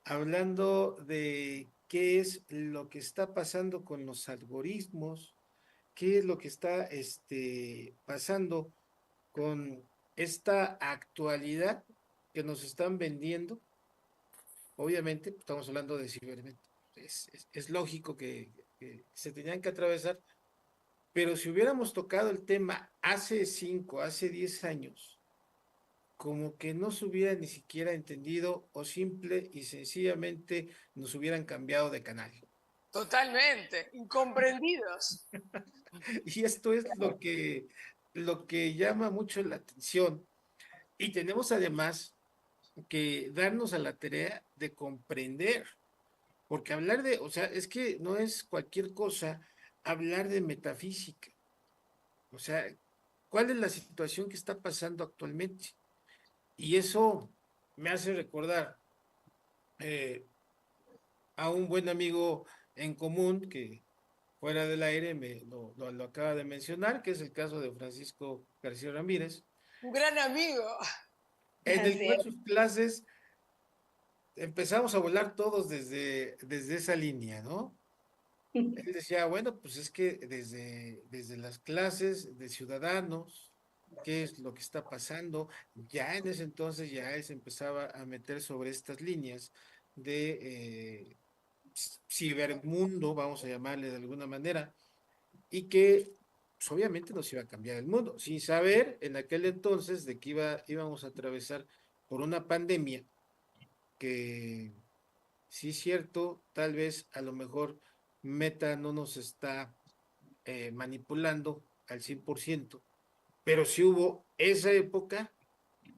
hablando de qué es lo que está pasando con los algoritmos, qué es lo que está pasando con esta actualidad que nos están vendiendo. Obviamente, pues, estamos hablando de cibernética. Es lógico que se tenían que atravesar, pero si hubiéramos tocado el tema hace 5, hace 10 años, como que no se hubiera ni siquiera entendido o simple y sencillamente nos hubieran cambiado de canal. Totalmente, incomprendidos. Y esto es lo que llama mucho la atención. Y tenemos además que darnos a la tarea de comprender, porque hablar de, o sea, es que no es cualquier cosa hablar de metafísica. O sea, ¿cuál es la situación que está pasando actualmente? Y eso me hace recordar eh, a un buen amigo en común que fuera del aire lo acaba de mencionar, que es el caso de Francisco García Ramírez, Un gran amigo. en el Así cual es. sus clases empezamos a volar todos desde esa línea, ¿no? Él decía, bueno, pues es que desde las clases de ciudadanos, qué es lo que está pasando, ya en ese entonces ya él se empezaba a meter sobre estas líneas de cibermundo, vamos a llamarle de alguna manera, y que pues, obviamente nos iba a cambiar el mundo, sin saber en aquel entonces de que íbamos a atravesar por una pandemia que sí es cierto, tal vez a lo mejor Meta no nos está manipulando al 100%, pero sí hubo esa época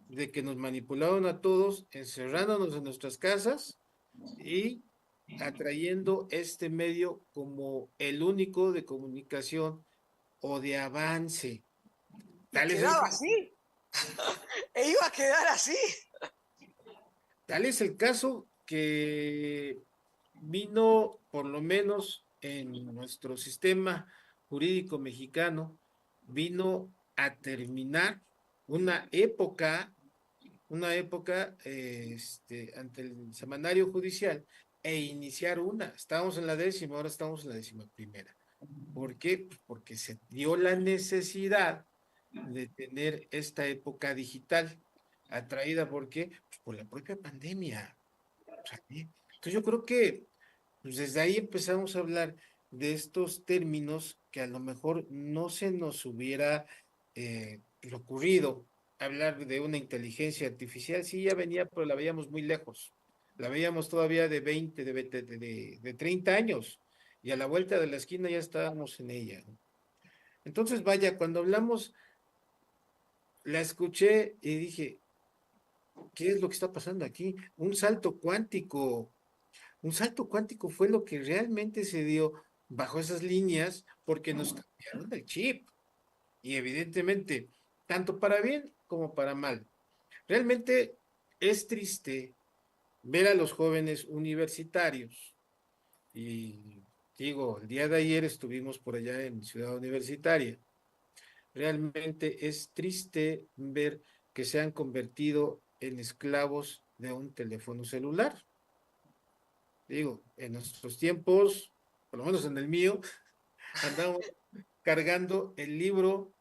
de que nos manipularon a todos, encerrándonos en nuestras casas y atrayendo este medio como el único de comunicación o de avance. Y Tal es el quedaba caso, así. E iba a quedar así. tal es el caso que vino, por lo menos en nuestro sistema jurídico mexicano, vino a terminar una época, ante el semanario judicial e iniciar una. Estábamos en la 10ª, ahora estamos en la 11ª. ¿Por qué? Pues porque se dio la necesidad de tener esta época digital, atraída ¿por qué? Pues por la propia pandemia. O sea, ¿sí? Entonces yo creo que pues desde ahí empezamos a hablar de estos términos que a lo mejor no se nos hubiera ocurrido hablar de una inteligencia artificial. Sí, ya venía, pero la veíamos muy lejos. La veíamos todavía de 20, de 30 años. Y a la vuelta de la esquina ya estábamos en ella, ¿no? Entonces, vaya, cuando hablamos, la escuché y dije, ¿qué es lo que está pasando aquí? Un salto cuántico. Un salto cuántico fue lo que realmente se dio bajo esas líneas porque nos cambiaron el chip. Y evidentemente, tanto para bien como para mal. Realmente es triste ver a los jóvenes universitarios. Y digo, el día de ayer estuvimos por allá en Ciudad Universitaria. Realmente es triste ver que se han convertido en esclavos de un teléfono celular. Digo, en nuestros tiempos, por lo menos en el mío, andamos cargando el libro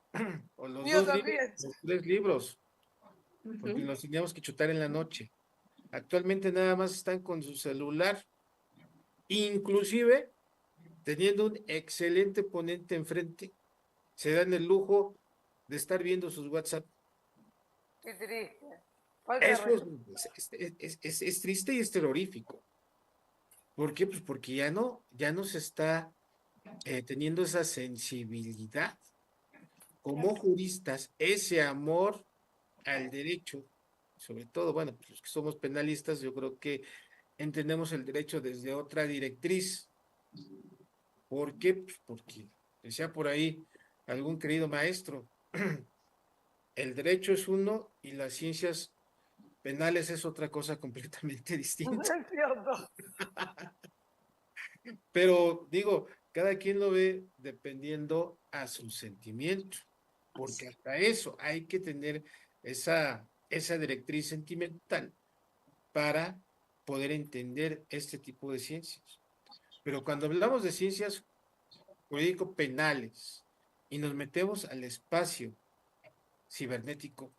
o los Mío 2 libros, también. los 3 libros, porque Ujú. los teníamos que chutar en la noche. Actualmente nada más están con su celular, inclusive teniendo un excelente ponente enfrente, se dan el lujo de estar viendo sus WhatsApp. Qué triste. Falta de Eso respeto. es triste y es terrorífico. ¿Por qué? Pues porque ya no se está teniendo esa sensibilidad como juristas, ese amor al derecho, sobre todo, bueno, pues los que somos penalistas, yo creo que entendemos el derecho desde otra directriz. ¿Por qué? Pues porque decía por ahí algún querido maestro, el derecho es uno y las ciencias penales es otra cosa completamente distinta. Es cierto. Pero digo, cada quien lo ve dependiendo a su sentimiento, porque hasta eso hay que tener esa directriz sentimental para poder entender este tipo de ciencias. Pero cuando hablamos de ciencias jurídico-penales y nos metemos al espacio cibernético,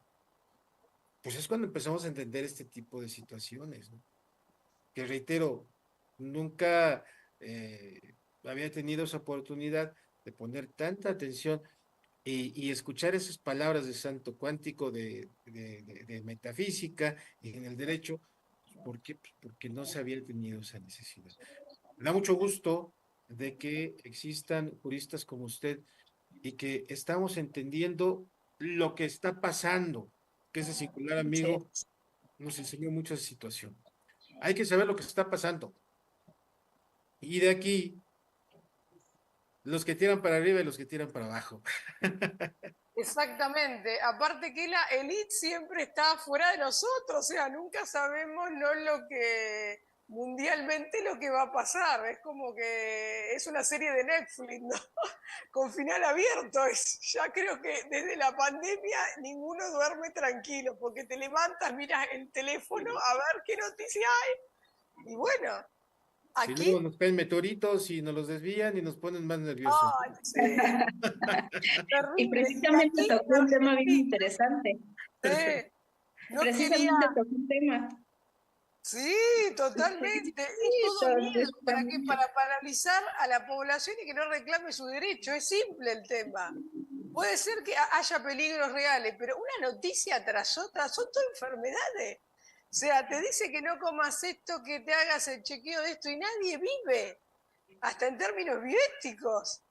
pues es cuando empezamos a entender este tipo de situaciones, ¿no? Que reitero, nunca había tenido esa oportunidad de poner tanta atención y escuchar esas palabras de santo cuántico de metafísica y en el derecho. ¿Por qué? Pues porque no se había tenido esa necesidad. Me da mucho gusto de que existan juristas como usted y que estamos entendiendo lo que está pasando, que ese singular Sí. amigo nos enseñó mucho esa situación. Hay que saber lo que está pasando. Y de aquí, los que tiran para arriba y los que tiran para abajo. Exactamente. Aparte que la élite siempre está fuera de nosotros, o sea, nunca sabemos no lo que mundialmente lo que va a pasar. Es como que es una serie de Netflix, ¿no? Con final abierto. Ya creo que desde la pandemia ninguno duerme tranquilo, porque te levantas, miras el teléfono a ver qué noticia hay. Y bueno, Si aquí, luego nos caen meteoritos y nos los desvían y nos ponen más nerviosos. ay, sí, Y terrible. Y precisamente aquí tocó en un tema bien Argentina, interesante. no quería. Precisamente tocó un tema. Sí, totalmente. Sí, Es todo miedo. ¿Para qué? totalmente. Para paralizar a la población y que no reclame su derecho. Es simple el tema. Puede ser que haya peligros reales, pero una noticia tras otra son todas enfermedades. O sea, te dice que no comas esto, que te hagas el chequeo de esto y nadie vive, hasta en términos bioéticos.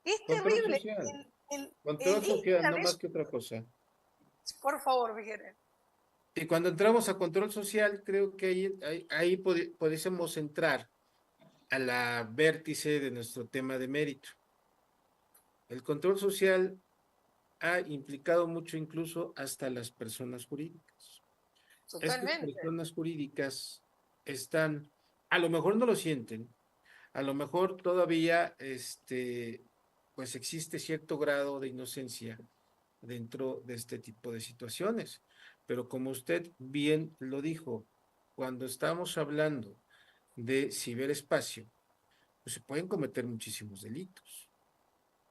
Es Control terrible. social. El- Control social, no Instagram más que otra cosa. Por favor, Miguel. Y cuando entramos a control social, creo que ahí pudiésemos entrar a la vértice de nuestro tema de mérito. El control social ha implicado mucho incluso hasta las personas jurídicas. Estas Totalmente. personas jurídicas están, a lo mejor no lo sienten, a lo mejor todavía pues existe cierto grado de inocencia dentro de este tipo de situaciones. Pero como usted bien lo dijo, cuando estamos hablando de ciberespacio, pues se pueden cometer muchísimos delitos.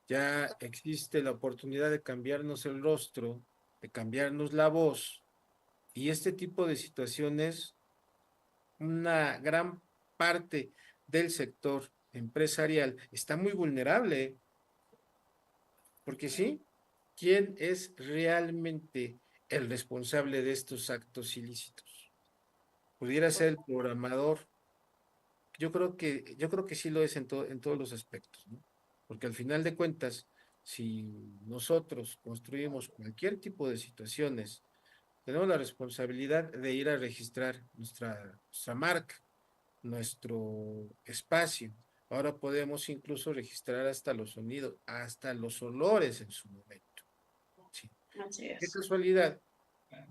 Ya existe la oportunidad de cambiarnos el rostro, de cambiarnos la voz, y este tipo de situaciones, una gran parte del sector empresarial está muy vulnerable, porque sí, ¿quién es realmente el responsable de estos actos ilícitos? Pudiera ser el programador. Yo creo que sí lo es en todos los aspectos, ¿no? Porque al final de cuentas, si nosotros construimos cualquier tipo de situaciones, tenemos la responsabilidad de ir a registrar nuestra marca, nuestro espacio. Ahora podemos incluso registrar hasta los sonidos, hasta los olores en su momento. Sí. Así Qué es. casualidad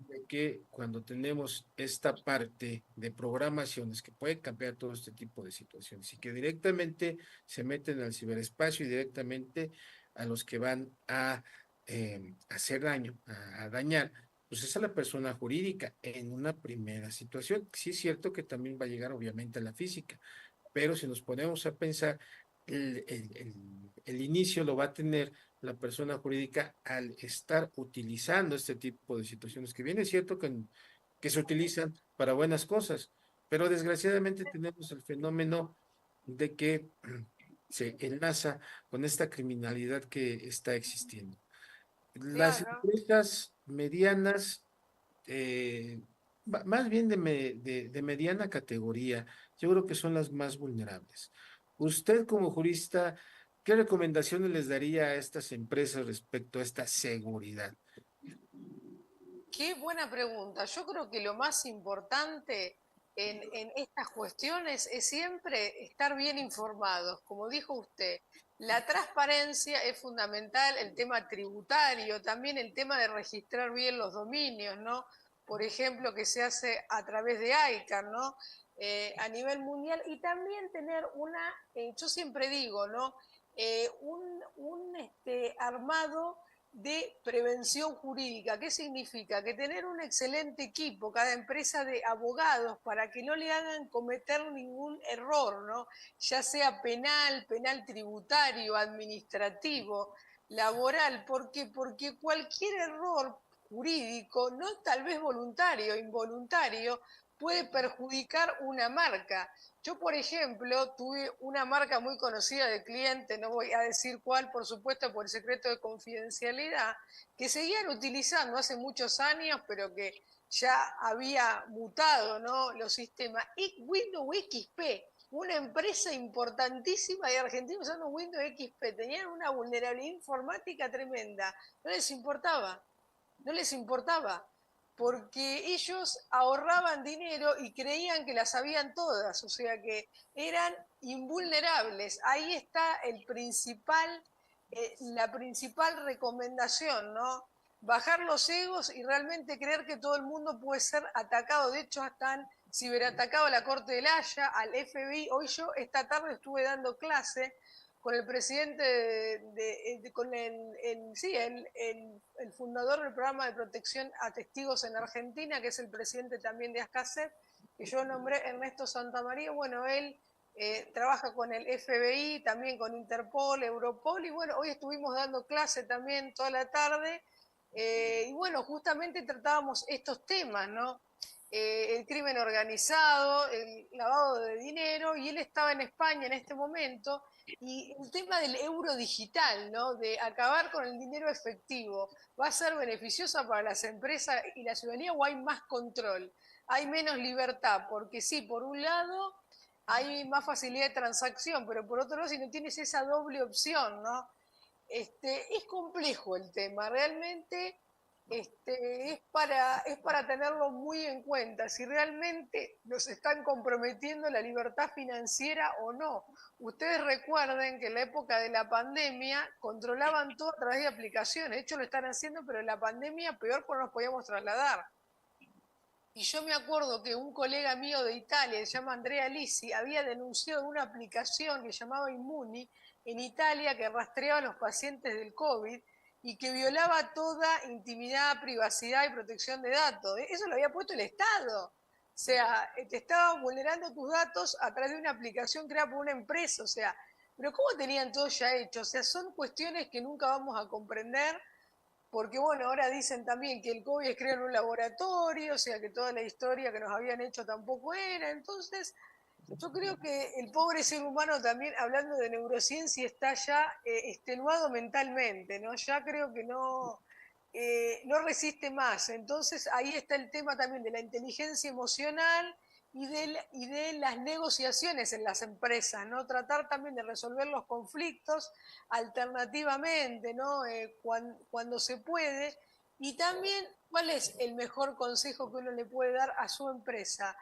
de que cuando tenemos esta parte de programaciones que puede cambiar todo este tipo de situaciones y que directamente se meten al ciberespacio y directamente a los que van a hacer daño, a dañar, pues esa es la persona jurídica en una primera situación. Sí es cierto que también va a llegar obviamente a la física, pero si nos ponemos a pensar, el inicio lo va a tener la persona jurídica al estar utilizando este tipo de situaciones, que bien es cierto que se utilizan para buenas cosas, pero desgraciadamente tenemos el fenómeno de que se enlaza con esta criminalidad que está existiendo. Las Claro. empresas medianas, más bien de mediana categoría, yo creo que son las más vulnerables. Usted como jurista, ¿qué recomendaciones les daría a estas empresas respecto a esta seguridad? Qué buena pregunta. Yo creo que lo más importante en estas cuestiones es siempre estar bien informados. Como dijo usted, la transparencia es fundamental, el tema tributario, también el tema de registrar bien los dominios, ¿no? por ejemplo, que se hace a través de ICANN, ¿no? A nivel mundial, y también tener yo siempre digo, ¿no? Un armado de prevención jurídica. ¿Qué significa? Que tener un excelente equipo, cada empresa de abogados, para que no le hagan cometer ningún error, ¿no? Ya sea penal tributario, administrativo, laboral, porque cualquier error jurídico, no tal vez voluntario, involuntario, puede perjudicar una marca. Yo, por ejemplo, tuve una marca muy conocida de cliente, no voy a decir cuál, por supuesto, por el secreto de confidencialidad, que seguían utilizando hace muchos años, pero que ya había mutado, ¿no?, los sistemas. Y Windows XP, una empresa importantísima de Argentina usando Windows XP, tenían una vulnerabilidad informática tremenda. No les importaba, no les importaba, porque ellos ahorraban dinero y creían que las sabían todas, o sea que eran invulnerables. Ahí está la principal recomendación, ¿no? Bajar los egos y realmente creer que todo el mundo puede ser atacado. De hecho, están ciberatacados a la Corte del Haya, al FBI. Hoy yo, esta tarde, estuve dando clase con el presidente, con el fundador del programa de protección a testigos en Argentina, que es el presidente también de ASCACEP, que yo nombré, Ernesto Santamaría. Bueno, él trabaja con el FBI, también con Interpol, Europol, y bueno, hoy estuvimos dando clase también toda la tarde, y bueno, justamente tratábamos estos temas, ¿no? El crimen organizado, el lavado de dinero, y él estaba en España en este momento, y el tema del euro digital, ¿no?, de acabar con el dinero efectivo, ¿va a ser beneficiosa para las empresas y la ciudadanía o hay más control? Hay menos libertad, porque sí, por un lado hay más facilidad de transacción, pero por otro lado, si no tienes esa doble opción, ¿no? Es complejo el tema, realmente es para tenerlo muy en cuenta, si realmente nos están comprometiendo la libertad financiera o no. Ustedes recuerden que en la época de la pandemia controlaban todo a través de aplicaciones, de hecho lo están haciendo, pero en la pandemia peor porque no nos podíamos trasladar. Y yo me acuerdo que un colega mío de Italia, que se llama Andrea Lisi, había denunciado una aplicación que se llamaba Immuni en Italia, que rastreaba a los pacientes del COVID y que violaba toda intimidad, privacidad y protección de datos. Eso lo había puesto el Estado. O sea, te estaba vulnerando tus datos a través de una aplicación creada por una empresa. O sea, pero ¿cómo tenían todo ya hecho? O sea, son cuestiones que nunca vamos a comprender, porque bueno, ahora dicen también que el COVID es creado en un laboratorio, o sea que toda la historia que nos habían hecho tampoco era. Entonces, yo creo que el pobre ser humano también, hablando de neurociencia, está ya extenuado mentalmente, ¿no? Ya creo que no resiste más. Entonces, ahí está el tema también de la inteligencia emocional y de las negociaciones en las empresas, ¿no? Tratar también de resolver los conflictos alternativamente, ¿no? Cuando se puede. Y también, ¿cuál es el mejor consejo que uno le puede dar a su empresa?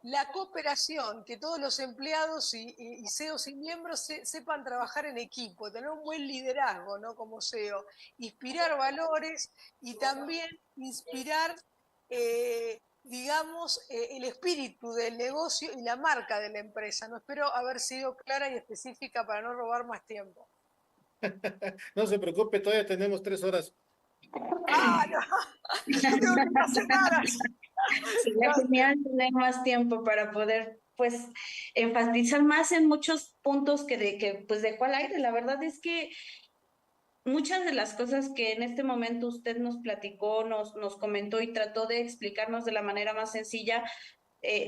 La cooperación, que todos los empleados y CEOs y miembros sepan trabajar en equipo, tener un buen liderazgo, ¿no?, como CEO, inspirar valores y también inspirar, digamos, el espíritu del negocio y la marca de la empresa. No, espero haber sido clara y específica para no robar más tiempo. No se preocupe, todavía tenemos 3 horas. ¡Ah, no! ¡No tengo que hacer nada! Sería genial tener más tiempo para poder, pues, enfatizar más en muchos puntos que pues dejó al aire. La verdad es que muchas de las cosas que en este momento usted nos platicó, nos comentó y trató de explicarnos de la manera más sencilla,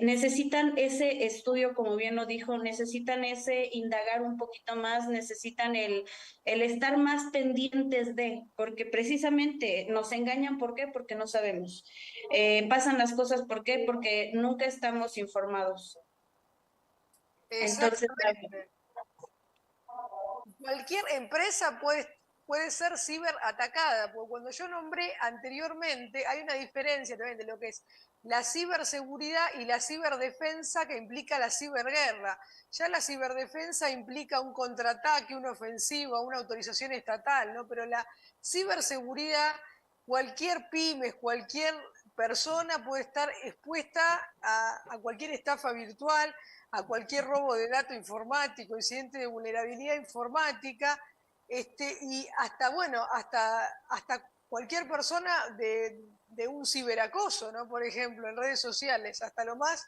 necesitan ese estudio, como bien lo dijo, necesitan ese indagar un poquito más, necesitan el estar más pendientes de, porque precisamente nos engañan. ¿Por qué? Porque no sabemos. Pasan las cosas, ¿por qué? Porque nunca estamos informados. Entonces, cualquier empresa puede ser ciberatacada, porque cuando yo nombré anteriormente hay una diferencia también de lo que es la ciberseguridad y la ciberdefensa, que implica la ciberguerra. Ya la ciberdefensa implica un contraataque, una ofensiva, una autorización estatal, ¿no? Pero la ciberseguridad, cualquier pyme, cualquier persona puede estar expuesta a cualquier estafa virtual, a cualquier robo de dato informático, incidente de vulnerabilidad informática, y hasta, bueno, hasta cualquier persona de un ciberacoso, ¿no? Por ejemplo, en redes sociales, hasta lo más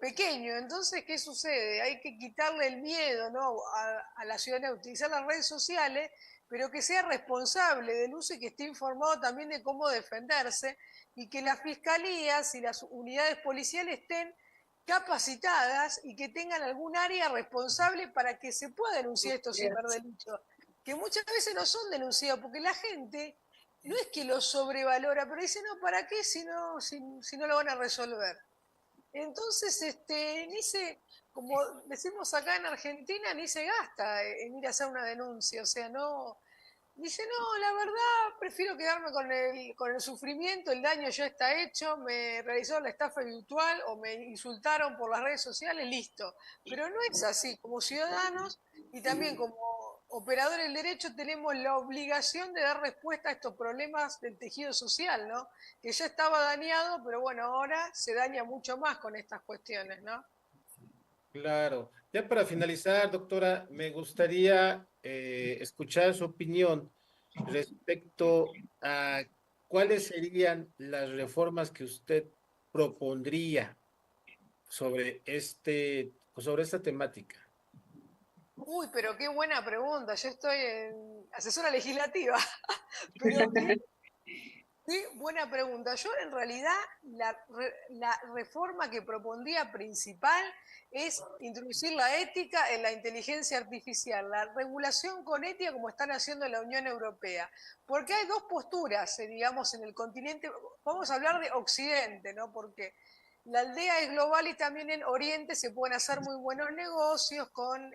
pequeño. Entonces, ¿qué sucede? Hay que quitarle el miedo, ¿no? a la ciudadanía a utilizar las redes sociales, pero que sea responsable del uso y que esté informado también de cómo defenderse, y que las fiscalías y las unidades policiales estén capacitadas y que tengan algún área responsable para que se pueda denunciar estos ciberdelitos, que muchas veces no son denunciados, porque la gente no es que lo sobrevalora, pero dice, no, ¿para qué si no lo van a resolver? Entonces, como decimos acá en Argentina, ni se gasta en ir a hacer una denuncia, o sea, no, dice, no, la verdad, prefiero quedarme con el sufrimiento, el daño ya está hecho, me realizaron la estafa virtual o me insultaron por las redes sociales, listo. Pero no es así, como ciudadanos y también como operadores del derecho tenemos la obligación de dar respuesta a estos problemas del tejido social, ¿no? Que ya estaba dañado, pero bueno, ahora se daña mucho más con estas cuestiones, ¿no? Claro. Ya para finalizar, doctora, me gustaría escuchar su opinión respecto a cuáles serían las reformas que usted propondría sobre esta temática. Uy, pero qué buena pregunta. Yo estoy en asesora legislativa. Pero qué buena pregunta. Yo en realidad la reforma que propondría principal es introducir la ética en la inteligencia artificial, la regulación con ética como están haciendo en la Unión Europea. Porque hay dos posturas, digamos, en el continente. Vamos a hablar de Occidente, ¿no? Porque la aldea es global y también en Oriente se pueden hacer muy buenos negocios con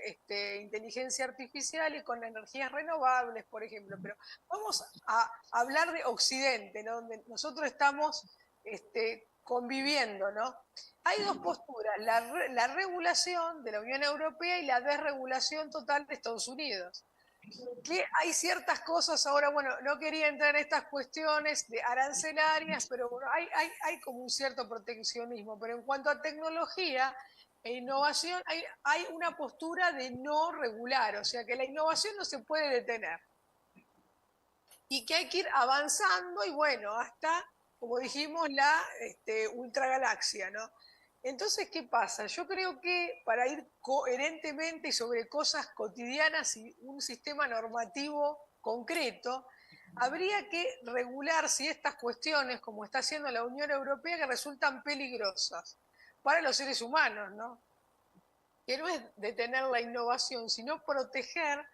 inteligencia artificial y con energías renovables, por ejemplo. Pero vamos a hablar de Occidente, ¿no? Donde nosotros estamos conviviendo, ¿no? Hay dos posturas, la regulación de la Unión Europea y la desregulación total de Estados Unidos. Que hay ciertas cosas ahora, bueno, no quería entrar en estas cuestiones de arancelarias, pero bueno, hay como un cierto proteccionismo, pero en cuanto a tecnología e innovación, hay una postura de no regular, o sea que la innovación no se puede detener y que hay que ir avanzando y bueno, hasta, como dijimos, la ultragalaxia, ¿no? Entonces, ¿qué pasa? Yo creo que para ir coherentemente y sobre cosas cotidianas y un sistema normativo concreto, habría que regular si estas cuestiones, como está haciendo la Unión Europea, que resultan peligrosas para los seres humanos, ¿no? Que no es detener la innovación, sino proteger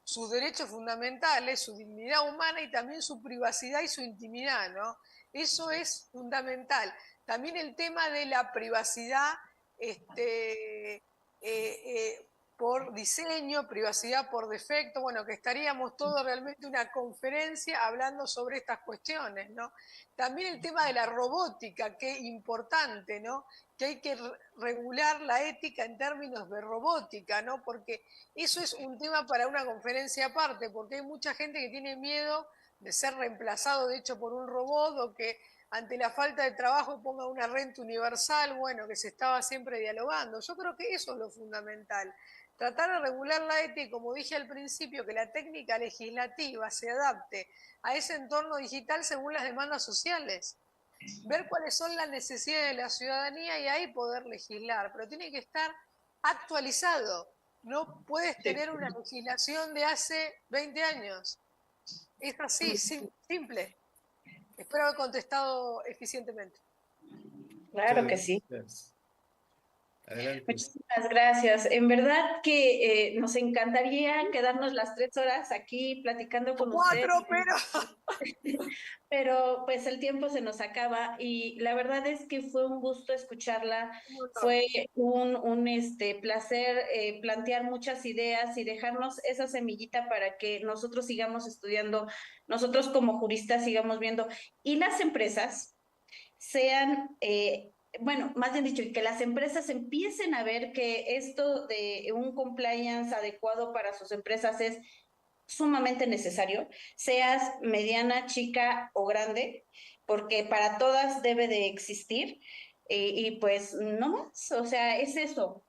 sus derechos fundamentales, su dignidad humana y también su privacidad y su intimidad, ¿no? Eso es fundamental. También el tema de la privacidad por diseño, privacidad por defecto, bueno, que estaríamos todos realmente una conferencia hablando sobre estas cuestiones, ¿no? También el tema de la robótica, qué importante, ¿no? Que hay que regular la ética en términos de robótica, ¿no? Porque eso es un tema para una conferencia aparte, porque hay mucha gente que tiene miedo de ser reemplazado, de hecho, por un robot, o que ante la falta de trabajo ponga una renta universal, bueno, que se estaba siempre dialogando. Yo creo que eso es lo fundamental. Tratar de regular la ética y, como dije al principio, que la técnica legislativa se adapte a ese entorno digital según las demandas sociales. Ver cuáles son las necesidades de la ciudadanía y ahí poder legislar, pero tiene que estar actualizado. No puedes tener una legislación de hace 20 años. Es así, simple. Espero haber contestado eficientemente. Claro que sí. Adelante. Muchísimas gracias. En verdad que nos encantaría quedarnos las 3 horas aquí platicando con usted. 4, pero... Pero pues el tiempo se nos acaba y la verdad es que fue un gusto escucharla, fue un placer plantear muchas ideas y dejarnos esa semillita para que nosotros sigamos estudiando, nosotros como juristas sigamos viendo y las empresas sean... bueno, más bien dicho, y que las empresas empiecen a ver que esto de un compliance adecuado para sus empresas es sumamente necesario, seas mediana, chica o grande, porque para todas debe de existir, y pues no más, o sea, es eso.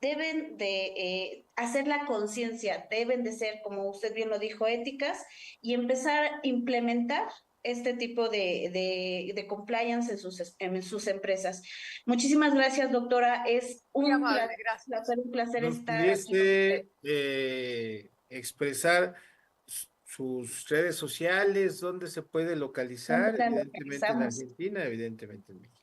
Deben de hacer la conciencia, deben de ser, como usted bien lo dijo, éticas y empezar a implementar este tipo de compliance en sus empresas. Muchísimas gracias, doctora. Es Muy un amable, gracias. un placer ¿Nos estar aquí con usted. pudiese expresar sus redes sociales, dónde se puede localizar? ¿Dónde Evidentemente en localizamos? Argentina, evidentemente en México.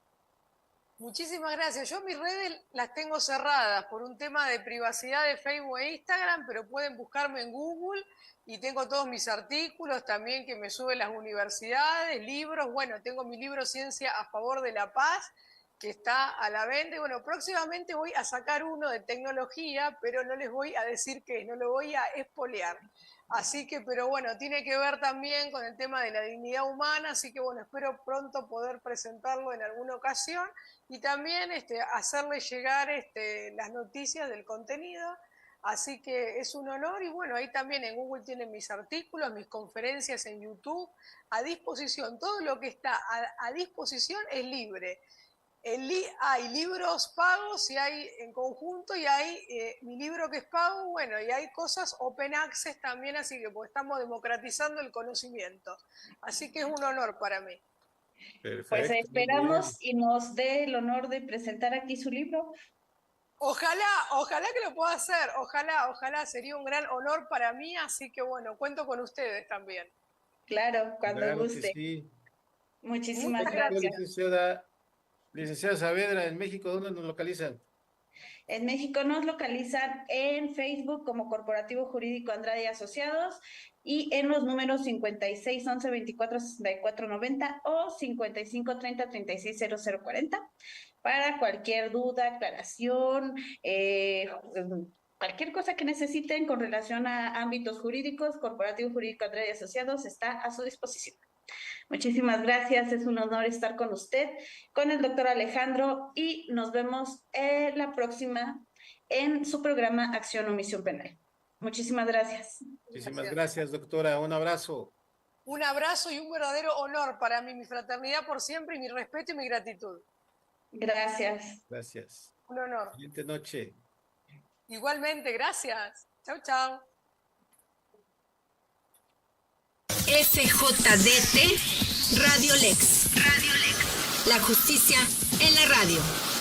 Muchísimas gracias. Yo mis redes las tengo cerradas por un tema de privacidad de Facebook e Instagram, pero pueden buscarme en Google y tengo todos mis artículos también que me suben las universidades, libros. Bueno, tengo mi libro Ciencia a favor de la paz, que está a la venta. Y bueno, próximamente voy a sacar uno de tecnología, pero no les voy a decir qué, no lo voy a espolear. Así que, pero bueno, tiene que ver también con el tema de la dignidad humana, así que bueno, espero pronto poder presentarlo en alguna ocasión y también hacerle llegar las noticias del contenido. Así que es un honor y bueno, ahí también en Google tienen mis artículos, mis conferencias en YouTube, a disposición. Todo lo que está a disposición es libre. Hay libros pagos y hay en conjunto y hay mi libro que es pago, bueno, y hay cosas open access también, así que pues, estamos democratizando el conocimiento. Así que es un honor para mí. Perfecto, Pues muy esperamos y nos dé el honor de presentar aquí su libro. Ojalá que lo pueda hacer, ojalá, sería un gran honor para mí, así que bueno, cuento con ustedes también. Claro, cuando Claro que guste. sí. Muchísimas Muchas gracias. Licenciada Saavedra, en México, ¿dónde nos localizan? En México nos localizan en Facebook como Corporativo Jurídico Andrade y Asociados y en los números 56 11 24 64 90 o 55 30 36 0040 para cualquier duda, aclaración, cualquier cosa que necesiten con relación a ámbitos jurídicos. Corporativo Jurídico Andrade y Asociados está a su disposición. Muchísimas gracias, es un honor estar con usted, con el doctor Alejandro, y nos vemos la próxima en su programa Acción o Omisión Penal. Muchísimas gracias. Muchísimas gracias, doctora. Un abrazo. Un abrazo y un verdadero honor para mí, mi fraternidad por siempre y mi respeto y mi gratitud. Gracias. Gracias. Un honor. Siguiente noche. Igualmente, gracias. Chau, chau. SJDT Radio Lex. La justicia en la radio.